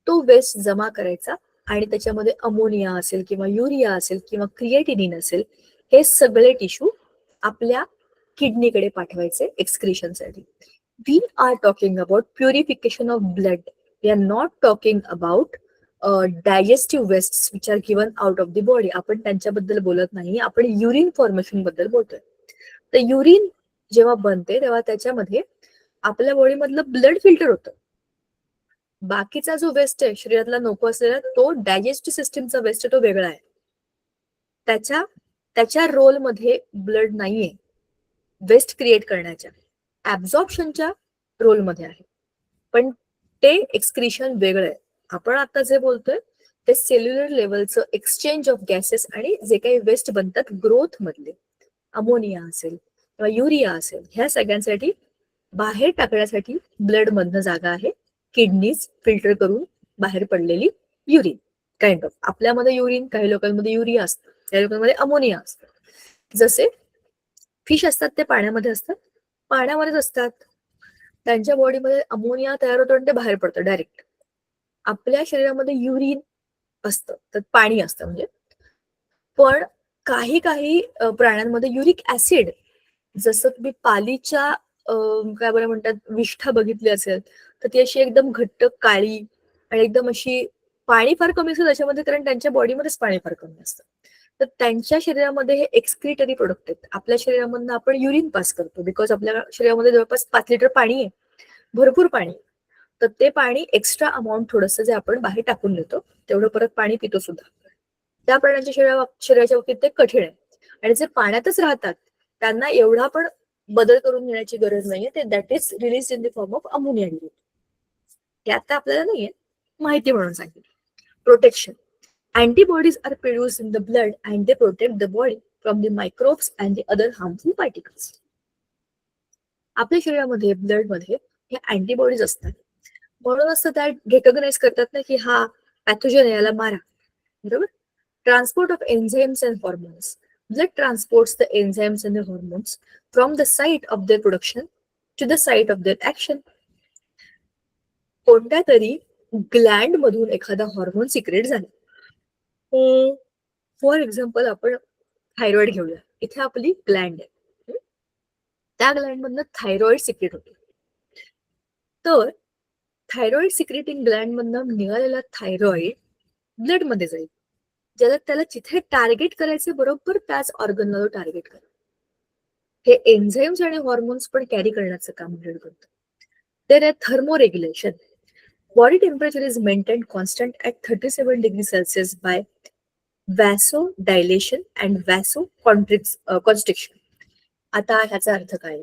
तो वेस्ट जमा करायचा आणि त्याच्यामध्ये अमोनिया असेल किंवा युरिया असेल किंवा क्रिएटिनिन असेल, हे सगळे टिश्यू आपल्या किडनीकडे पाठवायचे एक्सक्रिशनसाठी. We are talking about purification of blood. We are not talking about digestive waste which are given out of the body. आपण त्यांच्याबद्दल बोलत नाही, आपण युरिन फॉर्मेशन बद्दल बोलतोय. तर युरिन जेव्हा बनते तेव्हा त्याच्यामध्ये आपल्या बॉडीमधलं ब्लड फिल्टर होतं. बाकीचा जो वेस्ट आहे शरीरातला नको असलेला, तो डायजेस्टिव्ह सिस्टीमचा वेस्ट आहे, तो वेगळा आहे. त्याच्या रोलमध्ये ब्लड नाहीये वेस्ट क्रिएट करण्याच्या, ऍब्झॉर्प्शनच्या रोलमध्ये आहे, पण ते एक्सक्रिशन वेगळं आहे. आपण आता जे बोलतोय ते सेल्युलर लेवलचं एक्सचेंज ऑफ गॅसेस आणि जे काही वेस्ट बनतात ग्रोथ मधले, अमोनिया असेल किंवा युरिया असेल, ह्या सगळ्यांसाठी बाहेर टाकण्यासाठी ब्लड मधनं जागा आहे. किडनीज फिल्टर करून बाहेर पडलेली युरिन, काइंड ऑफ. आपल्यामध्ये युरिन, काही लोकांमध्ये युरिया असतं, काही लोकांमध्ये अमोनिया असतं. जसे फिश असतात ते पाण्यामध्ये असतात, पाण्यामध्येच असतात, त्यांच्या बॉडीमध्ये अमोनिया तयार होतो आणि ते बाहेर पडतं डायरेक्ट. आपल्या शरीरामध्ये युरिन असतं, तर पाणी असतं म्हणजे. पण काही प्राण्यांमध्ये युरिक ऍसिड, जसं तुम्ही पालीच्या काय बरं म्हणतात विष्ठा बघितली असेल तर ती अशी एकदम घट्ट काळी आणि एकदम अशी पाणी फार कमी असतं त्याच्यामध्ये, कारण त्यांच्या बॉडीमध्येच पाणी फार कमी असतं. तर त्यांच्या शरीरामध्ये हे एक्सक्रिटरी प्रोडक्ट आहेत. आपल्या शरीरामधनं आपण युरिन पास करतो, बिकॉज आपल्या शरीरामध्ये जवळपास 5 लिटर पाणी आहे, भरपूर पाणी. तर ते पाणी एक्स्ट्रा अमाऊंट थोडंसं जे आपण बाहेर टाकून देतो तेवढं परत पाणी पितो सुद्धा. त्या प्राण्यांच्या शरीराच्या बाबतीत ते कठीण आहे. आणि जे पाण्यातच राहतात त्यांना एवढा पण बदल करून घेण्याची गरज नाहीये. ते that is release in the form of ammonia. ते आता आपल्याला नाहीये, माहिती म्हणून सांगितलं. Protection. Antibodies are produced in the blood and they protect the body from the microbes and the other harmful particles. आपल्या शरीरामध्ये ब्लडमध्ये हे अँटीबॉडीज असतात, म्हणून असं त्या रिकॉग्नाइज करतात ना की हा पॅथोजन आहे, याला मारा. बरोबर. Transport of enzymes and hormones. Blood transports the enzymes and hormones from the site of their production to the site of their action. कोणत्या तरी ग्लँड मधून एखादा हॉर्मोन सिक्रेट झाला. फॉर एक्झाम्पल आपण थायरॉइड घेऊया. इथे आपली ग्लँड आहे, त्या ग्लँड मधनं थायरॉइड सिक्रेट होतो. तर थायरॉइड सिक्रेटिंग ग्लँड मधनं निघालेला थायरॉइड ब्लड मध्ये जाईल, ज्याला त्याला जिथे टार्गेट करायचे बरोबर त्याच ऑर्गनला टार्गेट करा. हे एन्झाइम्स आणि हॉर्मोन्स पण कॅरी करण्याचं काम ब्लड करतं. There are thermoregulation. Body temperature is maintained constant at 37 degrees Celsius by vasodilation and vasoconstriction. आता ह्याचा अर्थ काय?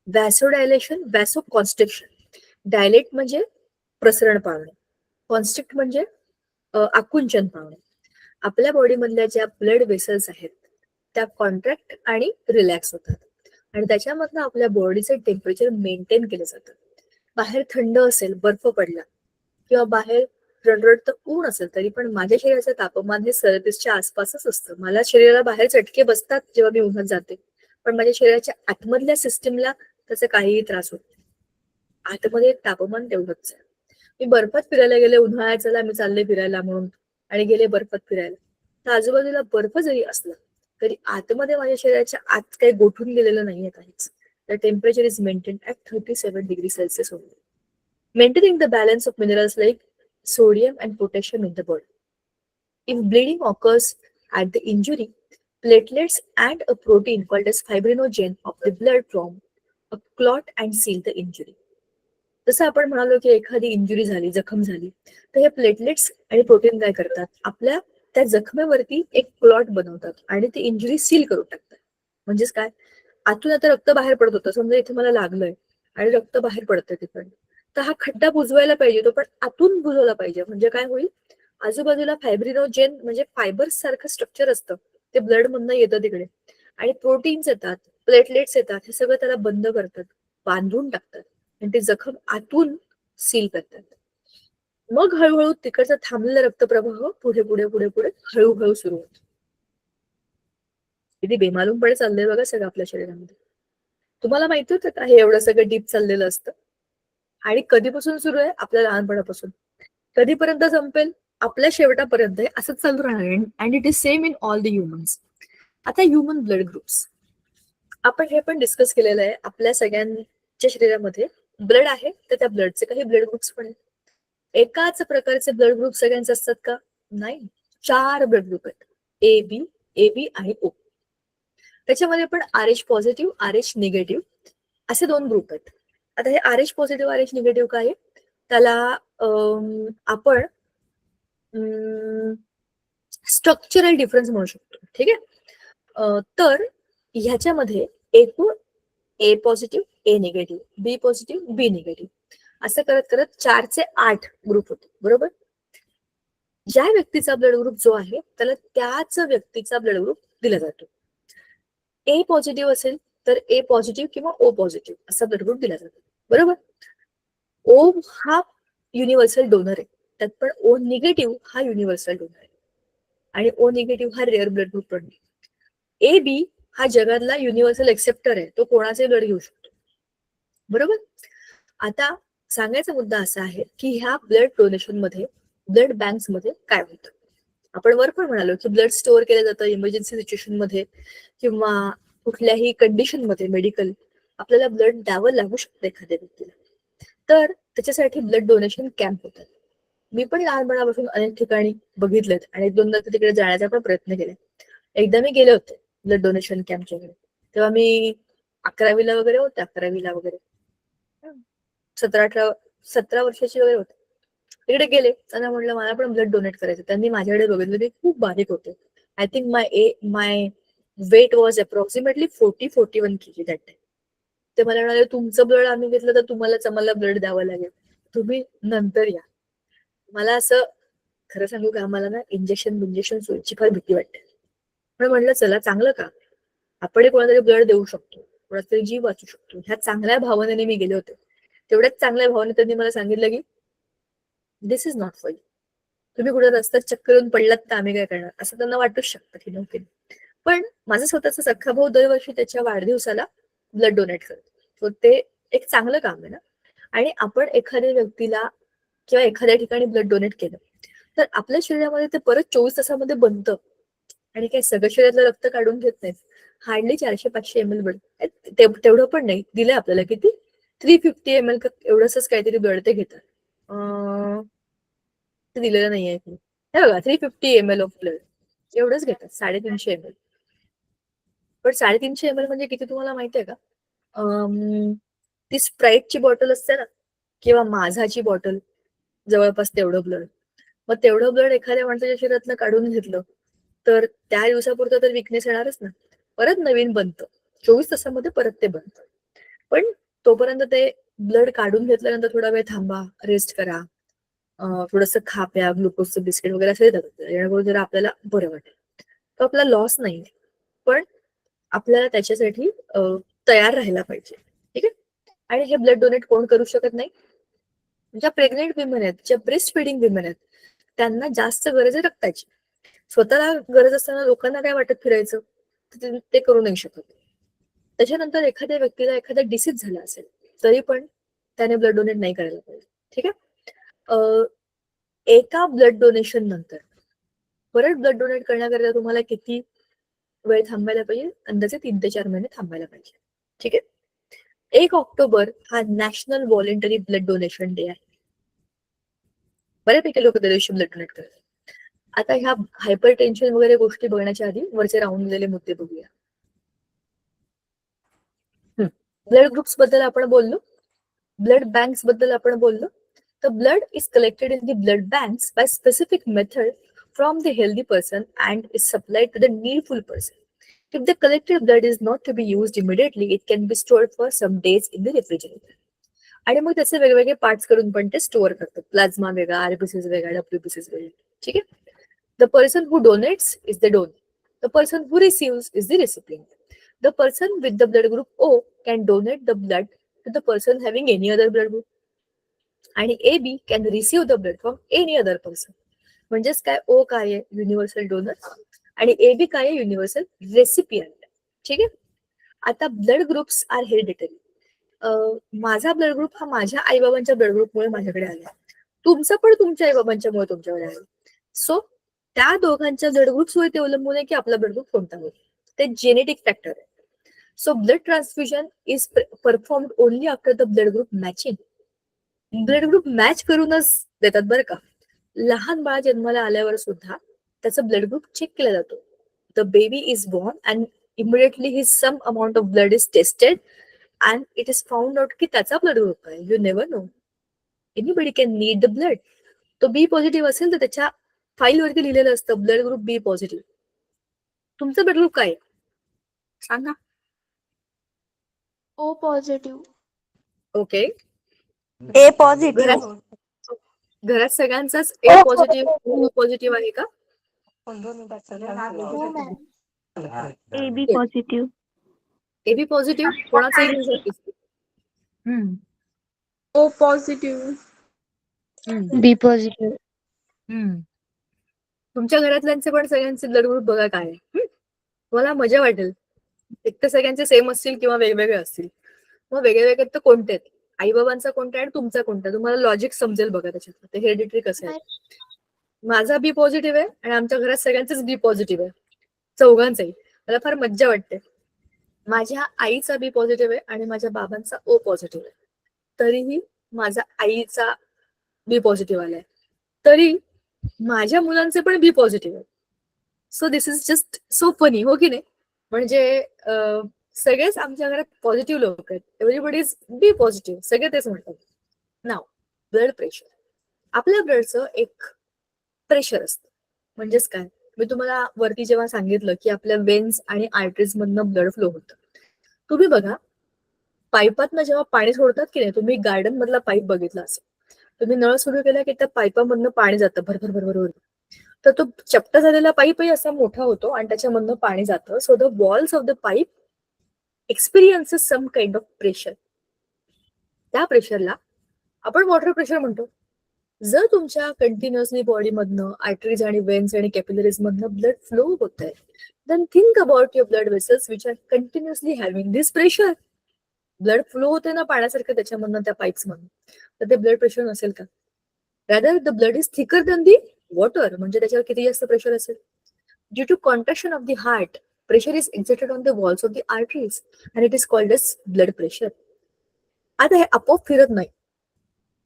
व्हॅसोडायलेशन, व्हॅसोकॉन्स्ट्रिक्शन. डायलेट म्हणजे प्रसरण पावणे, कॉन्स्ट्रिक्ट म्हणजे आकुंचन पावणे. आपल्या बॉडीमधल्या ज्या ब्लड वेसल्स आहेत त्या कॉन्ट्रॅक्ट आणि रिलॅक्स होतात आणि त्याच्यामधनं आपल्या बॉडीचं टेम्परेचर मेंटेन केलं जातं. बाहेर थंड असेल, बर्फ पडला किंवा बाहेर रडरडतं ऊन असेल तरी पण माझ्या शरीराचं तापमान हे 37च्या आसपासच असतं. मला शरीराला बाहेर चटके बसतात जेव्हा मी उन्हात जाते, पण माझ्या शरीराच्या आतमधल्या सिस्टीमला त्याचा काहीही त्रास होत नाही. आतमध्ये तापमान तेवढंच आहे. मी बर्फात फिरायला गेले, उन्हाळ्यात चला मी चालले फिरायला म्हणून आणि गेले बर्फात फिरायला, तर आजूबाजूला बर्फ जरी असला तरी आतमध्ये माझ्या शरीराच्या आत काही गोठून गेलेलं नाहीये काहीच. The temperature is maintained at 37 degrees Celsius only, maintaining the balance of minerals like sodium and potassium in the body. If bleeding occurs at the injury, platelets and a protein called as fibrinogen of the blood form a clot and seal the injury. जसं आपण म्हणालो की एखादी injury झाली, जखम झाली, तर हे प्लेटलेट्स आणि प्रोटीन काय करतात, आपल्या त्या जखमेवरती एक क्लॉट बनवतात आणि ती इंजुरी सील करून टाकतात. म्हणजेच काय, आतून आता रक्त बाहेर पडत होतं, समजा इथे मला लागलंय आणि रक्त बाहेर पडतं तिकडे, तर हा खड्डा बुजवायला पाहिजे, तो पण आतून बुजवला पाहिजे. म्हणजे काय होईल, आजूबाजूला फायब्रिनोजेन म्हणजे फायबर्स सारखं स्ट्रक्चर असतं, ते ब्लड मधनं येतं तिकडे आणि प्रोटीन्स येतात, प्लेटलेट्स येतात, हे सगळं त्याला बंद करतात, बांधून टाकतात आणि ते जखम आतून सील करतात. मग हळूहळू तिकडचा थांबलेला रक्तप्रवाह पुढे पुढे पुढे पुढे हळूहळू सुरू होतो. किती बेमालूमपणे चाललंय बघा सगळं आपल्या शरीरामध्ये. तुम्हाला माहिती होतं का हे एवढं सगळं डीप चाललेलं असतं? आणि कधीपासून सुरू आहे? आपल्या लहानपणापासून. कधीपर्यंत संपेल? आपल्या शेवटापर्यंत हे असंच चालू राहणार. And it is same in all the humans. आता ह्युमन ब्लड ग्रुप्स आपण हे पण डिस्कस केलेलं आहे. आपल्या सगळ्यांच्या शरीरामध्ये ब्लड आहे, तर त्या ब्लडचे काही ब्लड ग्रुप्स पण आहेत. एकाच प्रकारचे ब्लड ग्रुप सगळ्यांचे असतात का? नाही. 4 ब्लड ग्रुप आहेत, ए बी आणि ओ. त्याच्यामध्ये पण RH पॉझिटिव्ह, RH निगेटिव्ह असे 2 ग्रुप आहेत. आता हे RH पॉझिटिव्ह, RH निगेटिव्ह काय आहे, त्याला आपण स्ट्रक्चरल डिफरन्स म्हणू शकतो. ठीक आहे. तर ह्याच्यामध्ये एकूण a positive, a negative, b positive, b negative असं करत करत 4 चे 8 ग्रुप होते. बरोबर. ज्या व्यक्तीचा ब्लड ग्रुप जो आहे त्याला त्याच व्यक्तीचा ब्लड ग्रुप दिला जातो. ए पॉझिटिव्ह असेल तर ए पॉझिटिव्ह किंवा ओ पॉझिटिव्ह असा ब्लड ग्रुप दिला जातो. बरोबर. ओ हा युनिव्हर्सल डोनर आहे, त्यात पण ओ निगेटिव्ह हा युनिव्हर्सल डोनर आहे आणि ओ निगेटिव्ह हा रेअर ब्लड ग्रुप पण. ए बी हा जगातला युनिव्हर्सल एक्सेप्टर आहे, तो कोणाचे ब्लड घेऊ शकतो. बरोबर. आता सांगायचा मुद्दा असा आहे की ह्या ब्लड डोनेशन मध्ये, ब्लड बँक्स मध्ये काय होतं. आपण वर पण म्हणालो की ब्लड स्टोअर केलं जातं इमर्जन्सी सिच्युएशन मध्ये किंवा कुठल्याही कंडिशन मध्ये मेडिकल, आपल्याला ब्लड द्यावं लागू शकतं एखाद्या व्यक्तीला. तर त्याच्यासाठी ब्लड डोनेशन कॅम्प होतात. मी पण लहानपणापासून अनेक ठिकाणी बघितलेत आणि 1-2दा तिकडे जाण्याचा पण प्रयत्न केला. एकदा मी गेले होते ब्लड डोनेशन कॅम्पच्या कडे. तेव्हा मी 11वीला वगैरे होते, 11वीला वगैरे 17 वर्षाची वगैरे होते. तिकडे गेले, त्यांना म्हटलं मला पण ब्लड डोनेट करायचं. त्यांनी माझ्याकडे बघितलं, ते खूप बारीक होते. I think my weight was approximately 40-41 kg that time. ते मला म्हणाले, तुमचं ब्लड आम्ही घेतलं तर तुम्हालाच आम्हाला ब्लड द्यावं लागेल, तुम्ही नंतर या. मला असं खरं सांगू का, मला ना इंजेक्शन सोयीची फार भीती वाटते. पण म्हटलं चला चांगलं का, आपण कोणातरी ब्लड देऊ शकतो, कोणातरी जीव वाचू शकतो, ह्या चांगल्या भावनेने मी गेले होते. तेवढ्याच चांगल्या भावने त्यांनी मला सांगितलं की दिस इज नॉट फॉर यू. तुम्ही कुठे रस्त्यात चक्कर येऊन पडलात तर आम्ही काय करणार, असं त्यांना वाटूच शकतं की नव्हते. पण माझा स्वतःचा सख्खा भाऊ दरवर्षी त्याच्या वाढदिवसाला ब्लड डोनेट करतो. ते एक चांगलं काम आहे ना. आणि आपण एखाद्या व्यक्तीला किंवा एखाद्या ठिकाणी ब्लड डोनेट केलं तर आपल्या शरीरामध्ये ते परत 24 तासामध्ये बनतं. आणि काही सगळं शरीरातलं रक्त काढून घेत नाहीत. हार्डली 400-500 ml ब्लड, तेवढं पण नाही दिलंय आपल्याला. किती 350 ml एवढंच काहीतरी ब्लड ते घेतात. ते दिलेलं नाहीये हे बघा, 350 ml ऑफ ब्लड एवढंच घेतात, 350 ml. पण 350 ml म्हणजे किती तुम्हाला माहितीये का? ती स्प्राईटची बॉटल असते ना किंवा माझाची बॉटल, जवळपास तेवढं ब्लड. मग तेवढं ब्लड एखाद्या माणसाच्या शरीरातलं काढून घेतलं तर त्या दिवसापुरतं तर विकनेस येणारच ना, परत नवीन बनतं. 24 तासामध्ये परत ते बनतं. पण तोपर्यंत ते ब्लड काढून घेतल्यानंतर थोडा वेळ थांबा, रेस्ट करा, थोडंसं खा प्या, ग्लुकोजचं बिस्किट वगैरे असं देतात, जेणेकरून जरा आपल्याला बरं वाटेल. तो आपला लॉस नाही, पण आपल्याला त्याच्यासाठी तयार राहायला पाहिजे. ठीक आहे. आणि हे ब्लड डोनेट कोण करू शकत नाही? ज्या प्रेग्नेंट विमेन आहेत, ज्या ब्रेस्ट फिडिंग विमेन आहेत, त्यांना जास्त गरज आहे रक्ताची. स्वतःला गरज असताना लोकांना काय वाटत फिरायचं, ते करू नाही शकत. त्याच्यानंतर एखाद्या व्यक्तीला एखादा डिसीज झाला असेल तरी पण त्याने ब्लड डोनेट नाही करायला पाहिजे. ठीक आहे. एका ब्लड डोनेशन नंतर परत ब्लड डोनेट करण्याकरिता तुम्हाला किती वेळ थांबायला पाहिजे? अंदाजे 3 ते 4 महिने थांबायला पाहिजे. ठीक आहे. 1 ऑक्टोबर हा national voluntary blood donation day आहे. बऱ्यापैकी लोक त्या दिवशी ब्लड डोनेट करतात. आता ह्या हायपर टेन्शन वगैरे गोष्टी बघण्याच्या आधी वरचे राहून गेलेले मुद्दे बघूया. ब्लड ग्रुप्स बद्दल आपण बोललो, ब्लड बँक्स बद्दल आपण बोललो. तर blood is collected in the blood banks by specific method from the healthy person and is supplied to the needful person. If the collected blood is not to be used immediately, it can be stored for some days in the refrigerator. आणि मग त्याचे वेगवेगळे parts करून पण ते store करतात. Plasma वेगळा, RBCs वेगळा, डब्ल्यूबीसीस वेगळा. ठीक आहे. The person who donates is the donor. The person who receives is the recipient. The person with the blood group O can donate the blood to the person having any other blood group. आणि AB can receive the blood from any other person. म्हणजेच काय, O काय आहे? Universal donor, आणि AB काय आहे? Universal recipient. ठीक आहे. आता ब्लड ग्रुप्स आर हेरिडिटरी. माझा ब्लड ग्रुप हा माझ्या आईबाबांच्या ब्लड ग्रुपमुळे माझ्याकडे आला. तुमचं पण तुमच्या आईबाबांच्यामुळे तुमच्याकडे आलं. सो त्या दोघांच्या ब्लड ग्रुप्सवर ते अवलंबून आहे की आपला ब्लड ग्रुप कोणता होईल. ते जेनेटिक फॅक्टर आहे. So blood transfusion is performed only after the blood group matching. Blood group match करूनच देतात बरं का. लहान बाळ जन्माला आल्यावर सुद्धा त्याचं ब्लड ग्रुप चेक केला जातो. The baby is born and immediately his some amount of blood is tested and it is found out की त्याचा ब्लड ग्रुप आहे. You never know, anybody can need the blood. तो B positive असेल तर त्याच्या फाईलवरती लिहिलेलं असतं ब्लड ग्रुप बी पॉझिटिव्ह. तुमचं ब्लड ग्रुप काय आहे सांगा? O positive. Okay. A positive. घरात सगळ्यांचाच ए पॉझिटिव्ह ओ पॉझिटिव्ह आहे का? हो ma'am. AB positive. AB positive कोणाचाही घेऊ शकतेस. O positive. B positive. तुमच्या घरातल्यांचे पण सगळ्यांचे ब्लड ग्रुप बघा काय आहे. मला मजा वाटेल. एक तर सगळ्यांचे सेम असतील किंवा वेगवेगळे असतील. मग वेगळे वेगळे तर कोणते आहेत, आई बाबांचा कोणता आणि तुमचा कोणता, तुम्हाला लॉजिक समजेल बघा त्याच्यात. ते हेरिडिटरी कसं आहे. माझा बी पॉझिटिव्ह आहे आणि आमच्या घरात सगळ्यांचेच बी पॉझिटिव्ह आहे, चौघांचाही. मला फार मज्जा वाटते. माझ्या आईचा बी पॉझिटिव्ह आहे आणि माझ्या बाबांचा ओ पॉझिटिव्ह आहे, तरीही माझा आईचा बी पॉझिटिव्ह आलाय, तरी माझ्या मुलांचे पण बी पॉझिटिव्ह आहे. So this is just so funny, हो की नाही? म्हणजे सगळेच आमच्या घरात पॉझिटिव्ह लोक आहेत. एव्हरीबडी इज बी पॉझिटिव्ह, सगळे तेच म्हणतात. नाव ब्लड प्रेशर. आपल्या ब्लडचं एक प्रेशर असतं. म्हणजेच काय, मी तुम्हाला वरती जेव्हा सांगितलं की आपल्या वेन्स आणि आर्टरीज मधनं ब्लड फ्लो होतं, तुम्ही बघा पाईपातनं जेव्हा पाणी सोडतात की नाही, तुम्ही गार्डन मधला पाईप बघितला असेल, तुम्ही नळ सुरू केला की त्या पाईपामधनं पाणी जातं भरभर भरभर, तर तो चपटा झालेला पाईपही असा मोठा होतो आणि त्याच्यामधनं पाणी जातं. So the walls of the pipe experiences some kind of pressure. त्या प्रेशरला आपण वॉटर प्रेशर म्हणतो. जर तुमच्या कंटिन्युअसली बॉडीमधनं आर्टरीज आणि वेन्स आणि कॅपिलरीज मधनं ब्लड फ्लो होत आहे, then think about your blood vessels which are continuously having this pressure. Blood flow होते ना पाण्यासारखं त्याच्यामधनं, त्या पाईप्स मधून, तर ते ब्लड प्रेशर नसेल का? Rather the blood is thicker than the water, म्हणजे त्याच्यावर किती जास्त प्रेशर असेल. Due to contraction of the heart, pressure is exerted on the walls of the arteries and it is called as blood pressure. आता हे आपोआप फिरत नाही.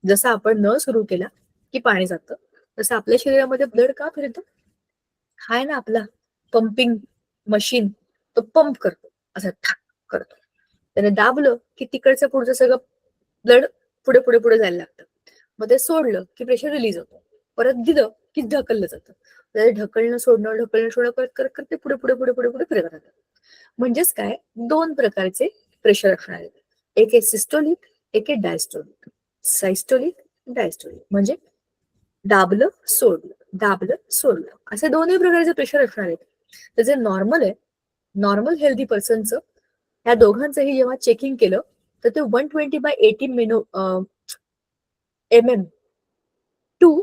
जसं आपण नळ सुरू केला की पाणी जातं, तसं आपल्या शरीरामध्ये ब्लड का फिरतं? हा आहे ना आपला पंपिंग मशीन, तो पंप करतो, असं ठाक करतो. त्याने दाबलं की तिकडचं पुढचं सगळं ब्लड पुढे पुढे पुढे जायला लागतं. मग ते सोडलं की प्रेशर रिलीज होतं, परत दिलं की ढकललं जातं. ढकलणं सोडणं करत करत करत ते पुढे पुढे पुढे पुढे पुढे फिरत राहतं. म्हणजेच काय, दोन प्रकारचे प्रेशर असणार आहेत. एक आहे सिस्टोलिक, एक आहे डायस्टोलिक. सायस्टोलिक, डायस्टोलिक म्हणजे दाबलं सोडलं असे दोन्ही प्रकारचे प्रेशर असणार आहेत. तर जे नॉर्मल आहे, नॉर्मल हेल्दी पर्सनचं, ह्या दोघांचंही जेव्हा चेकिंग केलं तर ते 120/80 mm to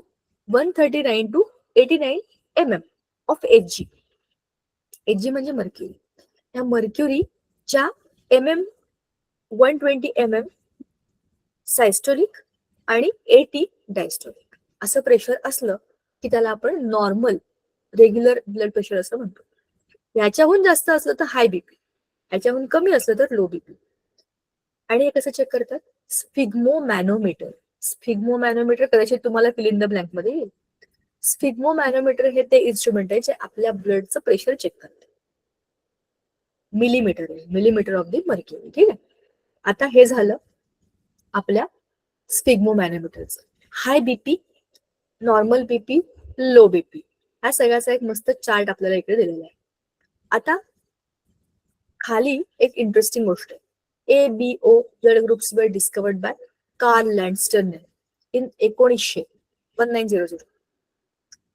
139/89 mm of Hg. Hg म्हणजे मर्क्युरी. या मर्क्युरीच्या MM 120 mm सायस्टोलिक आणि 80 डायस्टोलिक असं प्रेशर असलं की त्याला आपण नॉर्मल रेग्युलर ब्लड प्रेशर असं म्हणतो. याच्याहून जास्त असलं तर हाय बीपी, याच्याहून कमी असलं तर लो बीपी. आणि हे कसं चेक करतात? स्फिग्मोमॅनोमीटर. स्फिग्मोमॅनोमीटर कदाचित तुम्हाला फिल इन द ब्लँक मध्ये येईल. स्फिग्मोमॅनोमीटर हे ते इन्स्ट्रुमेंट आहे जे आपल्या ब्लडचं प्रेशर चेक करते. मिलीमीटर आहे, मिलीमीटर ऑफ द मर्क्युरी. ठीक आहे. आता हे झालं आपल्या स्फिग्मोमॅनोमीटरचं. High BP, normal BP, low BP, हा सगळ्याचा एक मस्त चार्ट आपल्याला इकडे दिलेला आहे. आता खाली एक इंटरेस्टिंग गोष्ट आहे. ABO blood groups were discovered by Carl Landstner in 1900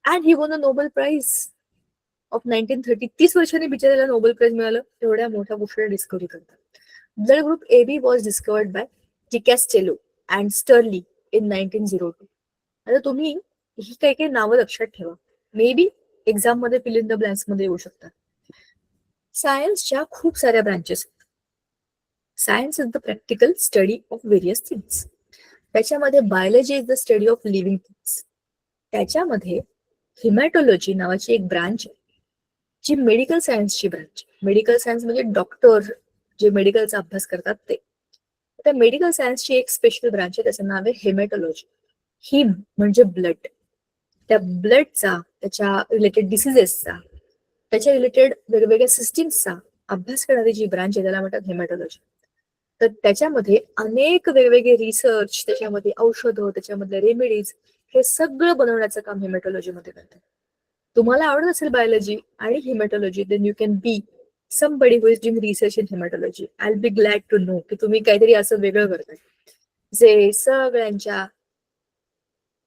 and he won a Nobel Prize of 1930. 30 वर्षांनी बिचारायला नोबेल प्राइज मिळालं एवढ्या मोठ्या गोष्टीला डिस्कव्हरी करतात. Blood group AB was discovered by Di and Sterling in 1902. आता तुम्ही ही काही काही नावं लक्षात ठेवा, मे बी एक्झाम मध्ये फिल इन द ब्लँक्स मध्ये येऊ शकतात. सायन्सच्या खूप साऱ्या branches. Science is the practical study of various things. त्याच्यामध्ये biology is the study of living things. त्याच्यामध्ये हिमॅटोलॉजी नावाची एक ब्रांच आहे जी मेडिकल सायन्सची ब्रांच. मेडिकल सायन्स म्हणजे डॉक्टर जे मेडिकलचा अभ्यास करतात ते. त्या मेडिकल सायन्सची एक स्पेशल ब्रांच आहे, त्याचं नाव आहे हेमॅटोलॉजी. हिम म्हणजे ब्लड. त्या ब्लडचा, त्याच्या रिलेटेड डिसिजेसचा, त्याच्या रिलेटेड वेगवेगळ्या सिस्टीम्सचा अभ्यास करणारी जी ब्रांच आहे त्याला म्हणतात हेमॅटोलॉजी. तर त्याच्यामध्ये अनेक वेगवेगळे रिसर्च, त्याच्यामध्ये औषधं, त्याच्यामधले रेमेडीज, हे सगळं बनवण्याचं काम हेमॅटोलॉजी मध्ये करतात. तुम्हाला आवडत असेल बायोलॉजी आणि haematology, then you can be somebody who is doing research in hematology. I'll be glad to know की तुम्ही काहीतरी असं वेगळं करताय जे सगळ्यांच्या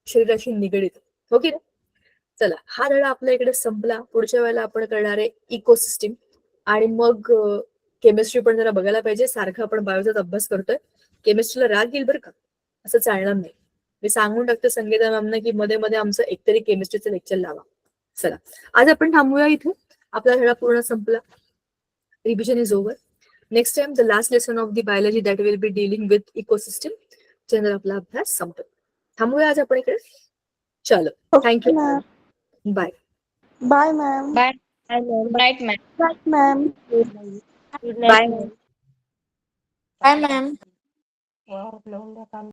शरीराशी निगडीत. हो की नाही? चला, हा धडा आपल्या इकडे संपला. पुढच्या वेळेला आपण करणार आहे इकोसिस्टीम आणि मग केमिस्ट्री पण जरा बघायला पाहिजे. सारखं आपण बायोचाच अभ्यास करतोय, केमिस्ट्रीला राग येईल बरं का, असं चालणार नाही. मी सांगून टाकते संगीता मॅमना की मध्ये मध्ये आमचं एकतरी केमिस्ट्रीचं लेक्चर लावा. चला, आज आपण थांबूया इथे. आपला धडा पूर्ण संपला. Revision is over. Next time the last lesson of the biology that will be dealing with ecosystem. त्यानंतर आपला अभ्यास संपतो. थांबूया आज आपण इकडे. चलो, thank you. Bye. Bye ma'am. Bye. Good night, ma'am. Bye ma'am. Bye bye ma'am. वावर लावून द्या काम